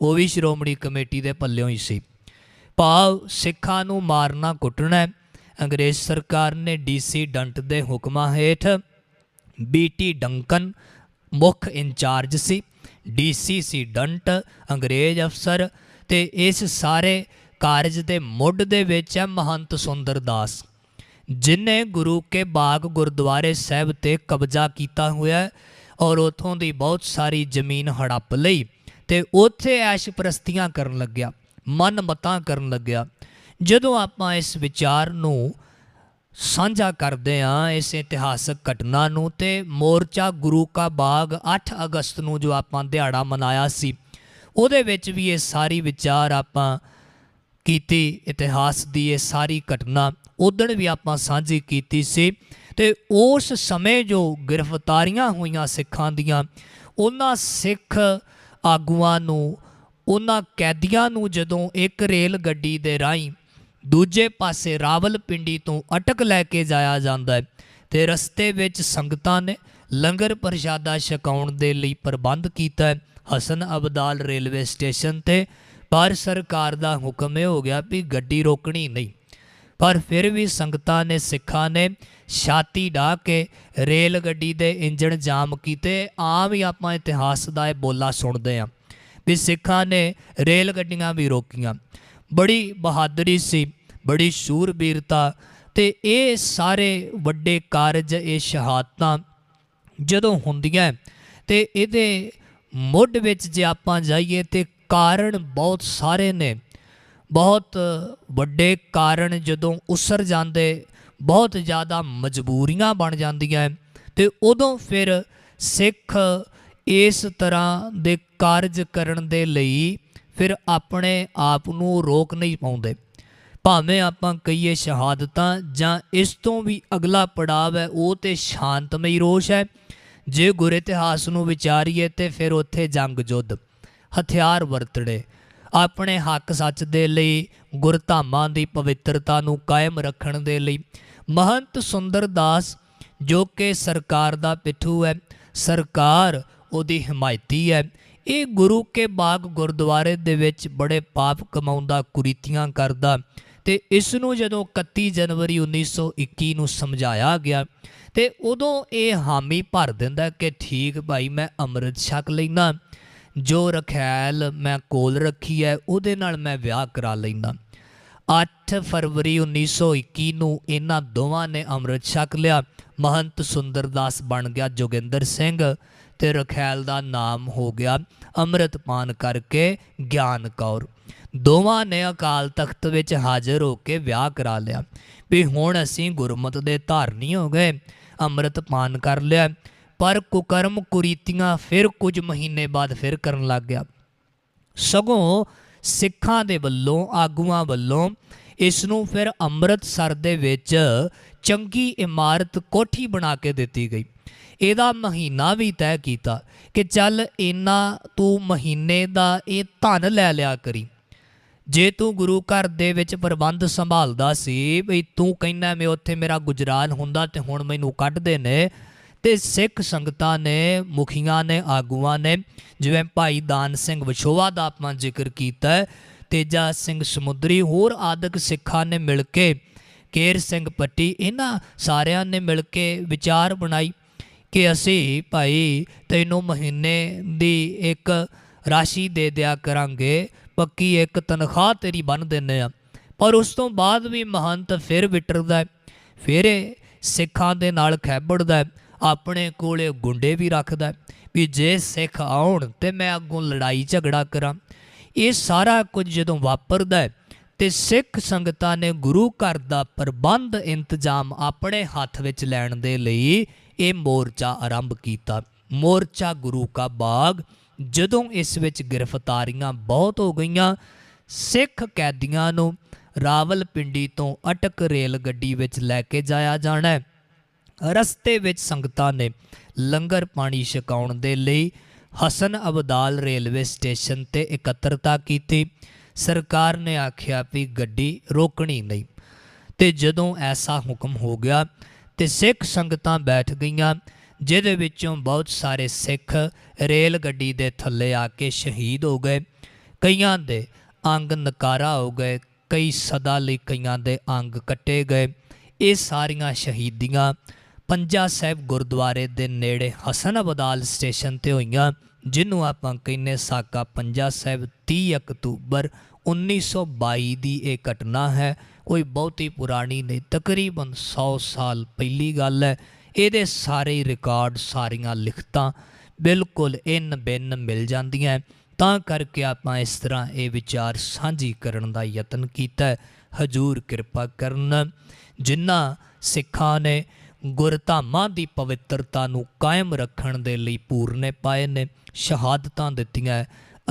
ਉਹ ਵੀ ਸ਼੍ਰੋਮਣੀ ਕਮੇਟੀ ਦੇ ਪੱਲਿਓਂ ਹੀ ਸੀ। ਭਾਵ ਸਿੱਖਾਂ ਨੂੰ ਮਾਰਨਾ ਕੁੱਟਣਾ। ਅੰਗਰੇਜ਼ ਸਰਕਾਰ ਨੇ DC ਡੰਟ ਦੇ ਹੁਕਮਾਂ ਹੇਠ BT ਡੰਕਨ ਮੁੱਖ ਇੰਚਾਰਜ ਸੀ, DC ਸੀ ਡੰਟ ਅੰਗਰੇਜ਼ ਅਫਸਰ, ਤੇ ਇਸ ਸਾਰੇ ਕਾਰਜ ਦੇ ਮੁੱਢ ਦੇ ਵਿੱਚ ਹੈ ਮਹੰਤ ਸੁੰਦਰ ਦਾਸ, ਜਿਨੇ ਗੁਰੂ ਕੇ ਬਾਗ ਗੁਰਦੁਆਰੇ ਸਾਹਿਬ ਤੇ ਕਬਜ਼ਾ ਕੀਤਾ ਹੋਇਆ ਔਰ ਉੱਥੋਂ ਦੀ ਬਹੁਤ ਸਾਰੀ ਜ਼ਮੀਨ ਹੜੱਪ ਲਈ ਤੇ ਉੱਥੇ ਐਸ਼ ਪ੍ਰਸਤੀਆਂ ਕਰਨ ਲੱਗਿਆ, ਮਨ ਮਤਾਂ ਕਰਨ ਲੱਗਿਆ। ਜਦੋਂ ਆਪਾਂ ਇਸ ਵਿਚਾਰ ਨੂੰ ਸਾਂਝਾ ਕਰਦੇ ਹਾਂ, ਇਸ ਇਤਿਹਾਸਕ ਘਟਨਾ ਨੂੰ, ਤੇ ਮੋਰਚਾ ਗੁਰੂ ਕਾ ਬਾਗ 8 ਅਗਸਤ ਨੂੰ ਜੋ ਆਪਾਂ ਦਿਹਾੜਾ ਮਨਾਇਆ ਸੀ, ਉਹਦੇ ਵਿੱਚ ਵੀ ਇਹ ਸਾਰੀ ਵਿਚਾਰ ਆਪਾਂ ਕੀਤੀ। ਇਤਿਹਾਸ ਦੀ ਇਹ ਸਾਰੀ ਘਟਨਾ ਉਦਣ ਵੀ ਆਪਾਂ ਸਾਂਝੀ ਕੀਤੀ ਸੀ। ਤੇ ਉਸ ਸਮੇਂ ਜੋ ਗ੍ਰਿਫਤਾਰੀਆਂ ਹੋਈਆਂ ਸਿੱਖਾਂ ਦੀਆਂ, ਉਹਨਾਂ ਸਿੱਖ ਆਗੂਆਂ ਨੂੰ, ਉਹਨਾਂ ਕੈਦੀਆਂ ਨੂੰ ਜਦੋਂ ਇੱਕ ਰੇਲ ਗੱਡੀ ਦੇ ਰਾਹੀਂ ਦੂਜੇ ਪਾਸੇ ਰਾਵਲਪਿੰਡੀ ਤੋਂ ਅਟਕ ਲੈ ਕੇ ਜਾਇਆ ਜਾਂਦਾ ਹੈ, ਤੇ ਰਸਤੇ ਵਿੱਚ ਸੰਗਤਾਂ ਨੇ ਲੰਗਰ ਪ੍ਰਸ਼ਾਦਾ ਛਕਾਉਣ ਦੇ ਲਈ ਪ੍ਰਬੰਧ ਕੀਤਾ ਹੈ ਹਸਨ ਅਬਦਾਲ ਰੇਲਵੇ ਸਟੇਸ਼ਨ ਤੇ। ਪਰ ਸਰਕਾਰ ਦਾ ਹੁਕਮ ਇਹ ਹੋ ਗਿਆ ਵੀ ਗੱਡੀ ਰੋਕਣੀ ਨਹੀਂ। ਪਰ ਫਿਰ ਵੀ ਸੰਗਤਾਂ ਨੇ, ਸਿੱਖਾਂ ਨੇ ਛਾਤੀ ਢਾਹ ਕੇ ਰੇਲ ਗੱਡੀ ਦੇ ਇੰਜਣ ਜਾਮ ਕੀਤੇ। ਆਮ ਹੀ ਆਪਾਂ ਇਤਿਹਾਸ ਦਾ ਇਹ ਬੋਲਾ ਸੁਣਦੇ ਹਾਂ ਵੀ ਸਿੱਖਾਂ ਨੇ ਰੇਲ ਗੱਡੀਆਂ ਵੀ ਰੋਕੀਆਂ। ਬੜੀ ਬਹਾਦਰੀ ਸੀ, ਬੜੀ ਸ਼ੂਰਬੀਰਤਾ, ਤੇ ਇਹ ਸਾਰੇ ਵੱਡੇ ਕਾਰਜ, ਇਹ ਸ਼ਹਾਦਤਾਂ ਜਦੋਂ ਹੁੰਦੀਆਂ ਤੇ ਇਹਦੇ ਮੁੱਢ ਵਿੱਚ ਜੇ ਆਪਾਂ ਜਾਈਏ ਤੇ ਕਾਰਨ ਬਹੁਤ ਸਾਰੇ ਨੇ, ਬਹੁਤ ਵੱਡੇ ਕਾਰਨ ਜਦੋਂ ਉਸਰ ਜਾਂਦੇ, ਬਹੁਤ ਜ਼ਿਆਦਾ ਮਜਬੂਰੀਆਂ ਬਣ ਜਾਂਦੀਆਂ ਤੇ ਉਦੋਂ ਫਿਰ ਸਿੱਖ ਇਸ ਤਰ੍ਹਾਂ ਦੇ ਕਾਰਜ ਕਰਨ ਦੇ ਲਈ ਫਿਰ ਆਪਣੇ ਆਪ ਨੂੰ ਰੋਕ ਨਹੀਂ ਪਾਉਂਦੇ। ਭਾਵੇਂ ਆਪਾਂ ਕਹੀਏ ਸ਼ਹਾਦਤਾਂ ਜਾਂ ਇਸ ਤੋਂ ਵੀ ਅਗਲਾ ਪੜਾਵ ਹੈ ਉਹ ਤੇ ਸ਼ਾਂਤਮਈ ਰੋਸ਼ ਹੈ। ਜੇ ਗੁਰ ਇਤਿਹਾਸ ਨੂੰ ਵਿਚਾਰੀਏ ਤੇ ਫਿਰ ਉੱਥੇ ਜੰਗ ਯੁੱਧ, ਹਥਿਆਰ ਵਰਤਣੇ, ਆਪਣੇ ਹੱਕ ਸੱਚ ਦੇ ਲਈ, ਗੁਰਧਾਮਾਂ ਦੀ ਪਵਿੱਤਰਤਾ ਨੂੰ ਕਾਇਮ ਰੱਖਣ ਦੇ ਲਈ। ਮਹੰਤ ਸੁੰਦਰ ਦਾਸ ਜੋ ਕਿ ਸਰਕਾਰ ਦਾ ਪਿੱਠੂ ਹੈ, ਸਰਕਾਰ ਉਹਦੀ ਹਮਾਇਤੀ ਹੈ, ਇਹ ਗੁਰੂ ਕੇ ਬਾਗ ਗੁਰਦੁਆਰੇ ਦੇ ਵਿੱਚ ਬੜੇ ਪਾਪ ਕਮਾਉਂਦਾ, ਕੁਰੀਤੀਆਂ ਕਰਦਾ। ਤੇ ਇਸ ਨੂੰ ਜਦੋਂ 31 ਜਨਵਰੀ 1921 ਨੂੰ ਸਮਝਾਇਆ ਗਿਆ ਤੇ ਉਦੋਂ ਇਹ ਹਾਮੀ ਭਰ ਦਿੰਦਾ ਕਿ ਠੀਕ ਭਾਈ ਮੈਂ ਅੰਮ੍ਰਿਤ ਛਕ ਲੈਣਾ, ਜੋ ਰਖੈਲ ਮੈਂ ਕੋਲ ਰੱਖੀ ਹੈ ਉਹਦੇ ਨਾਲ ਮੈਂ ਵਿਆਹ ਕਰਾ ਲੈਂਦਾ। 8 ਫਰਵਰੀ 1921 ਨੂੰ ਇਹਨਾਂ ਦੋਵਾਂ ਨੇ ਅੰਮ੍ਰਿਤ ਛਕ ਲਿਆ। ਮਹੰਤ ਸੁੰਦਰਦਾਸ ਬਣ ਗਿਆ ਜੋਗਿੰਦਰ ਸਿੰਘ ਤੇ ਰਖੈਲ ਦਾ ਨਾਮ ਹੋ ਗਿਆ ਅੰਮ੍ਰਿਤਪਾਨ ਕਰਕੇ ਗਿਆਨ ਕੌਰ। ਦੋਵਾਂ ਨੇ ਅਕਾਲ ਤਖਤ ਵਿੱਚ ਹਾਜ਼ਰ ਹੋ ਕੇ ਵਿਆਹ ਕਰਾ ਲਿਆ ਵੀ ਹੁਣ ਅਸੀਂ ਗੁਰਮਤ ਦੇ ਧਾਰਨੀ ਹੋ ਗਏ, ਅੰਮ੍ਰਿਤਪਾਨ ਕਰ ਲਿਆ। ਪਰ ਕੁਕਰਮ ਕੁਰੀਤੀਆਂ ਫਿਰ ਕੁਝ ਮਹੀਨੇ ਬਾਅਦ ਫਿਰ ਕਰਨ ਲੱਗ ਗਿਆ। ਸਗੋਂ ਸਿੱਖਾਂ ਦੇ ਵੱਲੋਂ, ਆਗੂਆਂ ਵੱਲੋਂ ਇਸ ਨੂੰ ਫਿਰ ਅੰਮ੍ਰਿਤਸਰ ਦੇ ਵਿੱਚ ਚੰਗੀ ਇਮਾਰਤ ਕੋਠੀ ਬਣਾ ਕੇ ਦਿੱਤੀ ਗਈ। ਇਹਦਾ ਮਹੀਨਾ ਵੀ ਤੈਅ ਕੀਤਾ ਕਿ ਚੱਲ ਇੰਨਾ ਤੂੰ ਮਹੀਨੇ ਦਾ ਇਹ ਧਨ ਲੈ ਲਿਆ ਕਰੀ। ਜੇ ਤੂੰ ਗੁਰੂ ਘਰ ਦੇ ਵਿੱਚ ਪ੍ਰਬੰਧ ਸੰਭਾਲਦਾ ਸੀ ਬਈ ਤੂੰ ਕਹਿੰਦਾ ਮੈਂ ਉੱਥੇ ਮੇਰਾ ਗੁਜਰਾਨ ਹੁੰਦਾ ਤੇ ਹੁਣ ਮੈਨੂੰ ਕੱਢਦੇ ਨੇ। ਤੇ ਸਿੱਖ ਸੰਗਤਾਂ ਨੇ, ਮੁਖੀਆਂ ਨੇ, ਆਗੂਆਂ ਨੇ, ਜਿਵੇਂ ਭਾਈ ਦਾਨ ਸਿੰਘ ਵਿਛੋਆ ਦਾ ਆਪਾਂ ਜ਼ਿਕਰ ਕੀਤਾ, ਤੇਜਾ ਸਿੰਘ ਸਮੁੰਦਰੀ, ਹੋਰ ਆਦਿਕ ਸਿੱਖਾਂ ਨੇ ਮਿਲ ਕੇ, ਕੇਰ ਸਿੰਘ ਪੱਟੀ, ਇਹਨਾਂ ਸਾਰਿਆਂ ਨੇ ਮਿਲ ਕੇ ਵਿਚਾਰ ਬਣਾਈ ਕਿ ਅਸੀਂ ਭਾਈ ਤੈਨੂੰ ਮਹੀਨੇ ਦੀ ਇੱਕ ਰਾਸ਼ੀ ਦੇ ਦਿਆ ਕਰਾਂਗੇ, ਪੱਕੀ ਇੱਕ ਤਨਖਾਹ ਤੇਰੀ ਬੰਨ੍ਹ ਦਿੰਦੇ ਆ। ਪਰ ਉਸ ਤੋਂ ਬਾਅਦ ਵੀ ਮਹੰਤ ਫਿਰ ਵਿਟਰਦਾ, ਫਿਰ ਸਿੱਖਾਂ ਦੇ ਨਾਲ ਖੈਬੜਦਾ, ਆਪਣੇ ਕੋਲੇ ਗੁੰਡੇ ਵੀ ਰੱਖਦਾ ਵੀ ਜੇ ਸਿੱਖ ਆਉਣ ਤੇ ਮੈਂ ਅੱਗੋਂ ਲੜਾਈ ਝਗੜਾ ਕਰਾਂ। ਇਹ ਸਾਰਾ ਕੁਝ ਜਦੋਂ ਵਾਪਰਦਾ ਤੇ ਸਿੱਖ ਸੰਗਤਾਂ ਨੇ ਗੁਰੂ ਘਰ ਦਾ ਪ੍ਰਬੰਧ ਇੰਤਜ਼ਾਮ ਆਪਣੇ ਹੱਥ ਵਿੱਚ ਲੈਣ ਦੇ ਲਈ ਇਹ ਮੋਰਚਾ ਆਰੰਭ ਕੀਤਾ, ਮੋਰਚਾ ਗੁਰੂ ਕਾ ਬਾਗ। ਜਦੋਂ ਇਸ ਵਿੱਚ ਗ੍ਰਿਫਤਾਰੀਆਂ ਬਹੁਤ ਹੋ ਗਈਆਂ, ਸਿੱਖ ਕੈਦੀਆਂ ਨੂੰ ਰਾਵਲਪਿੰਡੀ ਤੋਂ ਅਟਕ ਰੇਲ ਗੱਡੀ ਵਿੱਚ ਲੈ ਕੇ ਜਾਇਆ ਜਾਣਾ। ਰਸਤੇ ਵਿੱਚ ਸੰਗਤਾਂ ਨੇ ਲੰਗਰ ਪਾਣੀ ਛਕਾਉਣ ਦੇ ਲਈ ਹਸਨ ਅਬਦਾਲ ਰੇਲਵੇ ਸਟੇਸ਼ਨ ਤੇ ਇਕੱਤਰਤਾ ਕੀਤੀ। ਸਰਕਾਰ ਨੇ ਆਖਿਆ ਵੀ ਗੱਡੀ ਰੋਕਣੀ ਨਹੀਂ। ਤੇ ਜਦੋਂ ਐਸਾ ਹੁਕਮ ਹੋ ਗਿਆ ਤੇ ਸਿੱਖ ਸੰਗਤਾਂ ਬੈਠ ਗਈਆਂ, ਜਿਹਦੇ ਵਿੱਚੋਂ ਬਹੁਤ ਸਾਰੇ ਸਿੱਖ ਰੇਲ ਗੱਡੀ ਦੇ ਥੱਲੇ ਆ ਕੇ ਸ਼ਹੀਦ ਹੋ ਗਏ। ਕਈਆਂ ਦੇ ਅੰਗ ਨਕਾਰਾ ਹੋ ਗਏ, ਕਈ ਸਦਾ ਲਈ ਕਈਆਂ ਦੇ ਅੰਗ ਕੱਟੇ ਗਏ। ਇਹ ਸਾਰੀਆਂ ਸ਼ਹੀਦੀਆਂ ਪੰਜਾ ਸਾਹਿਬ ਗੁਰਦੁਆਰੇ ਦੇ ਨੇੜੇ ਹਸਨ ਅਬਦਾਲ ਸਟੇਸ਼ਨ ਤੇ ਹੋਈਆਂ, ਜਿਹਨੂੰ ਆਪਾਂ ਕਹਿੰਦੇ ਸਾਕਾ ਪੰਜਾ ਸਾਹਿਬ। 30 ਅਕਤੂਬਰ 1922 ਦੀ ਇਹ ਘਟਨਾ ਹੈ, ਕੋਈ ਬਹੁਤੀ ਪੁਰਾਣੀ ਨਹੀਂ, ਤਕਰੀਬਨ 100 ਸਾਲ ਪਹਿਲੀ ਗੱਲ ਹੈ। ਇਹਦੇ ਸਾਰੇ ਰਿਕਾਰਡ, ਸਾਰੀਆਂ ਲਿਖਤਾਂ ਬਿਲਕੁਲ ਇਨ ਬਿਨ ਮਿਲ ਜਾਂਦੀਆਂ। ਤਾਂ ਕਰਕੇ ਆਪਾਂ ਇਸ ਤਰ੍ਹਾਂ ਇਹ ਵਿਚਾਰ ਸਾਂਝੀ ਕਰਨ ਦਾ ਯਤਨ ਕੀਤਾ। ਹਜੂਰ ਕਿਰਪਾ ਕਰਨ। ਜਿਨ੍ਹਾਂ ਸਿੱਖਾਂ ਨੇ ਗੁਰਧਾਮਾਂ ਦੀ ਪਵਿੱਤਰਤਾ ਨੂੰ ਕਾਇਮ ਰੱਖਣ ਦੇ ਲਈ ਪੂਰਨੇ ਪਾਏ ਨੇ, ਸ਼ਹਾਦਤਾਂ ਦਿੱਤੀਆਂ,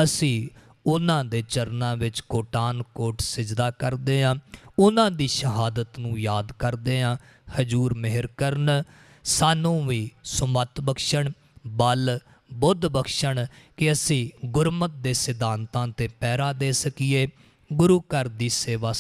ਅਸੀਂ ਉਹਨਾਂ ਦੇ ਚਰਨਾਂ ਵਿੱਚ ਕੋਟਾਨ ਕੋਟ ਸਿਜਦਾ ਕਰਦੇ ਹਾਂ, ਉਹਨਾਂ ਦੀ ਸ਼ਹਾਦਤ ਨੂੰ ਯਾਦ ਕਰਦੇ ਹਾਂ। ਹਜੂਰ ਮਿਹਰ ਕਰਨ, ਸਾਨੂੰ ਵੀ ਸੁਮਤ ਬਖਸ਼ਣ, ਬਲ ਬੁੱਧ ਬਖਸ਼ਣ ਕਿ ਅਸੀਂ ਗੁਰਮਤ ਦੇ ਸਿਧਾਂਤਾਂ 'ਤੇ ਪਹਿਰਾ ਦੇ ਸਕੀਏ, ਗੁਰੂ ਘਰ ਦੀ ਸੇਵਾ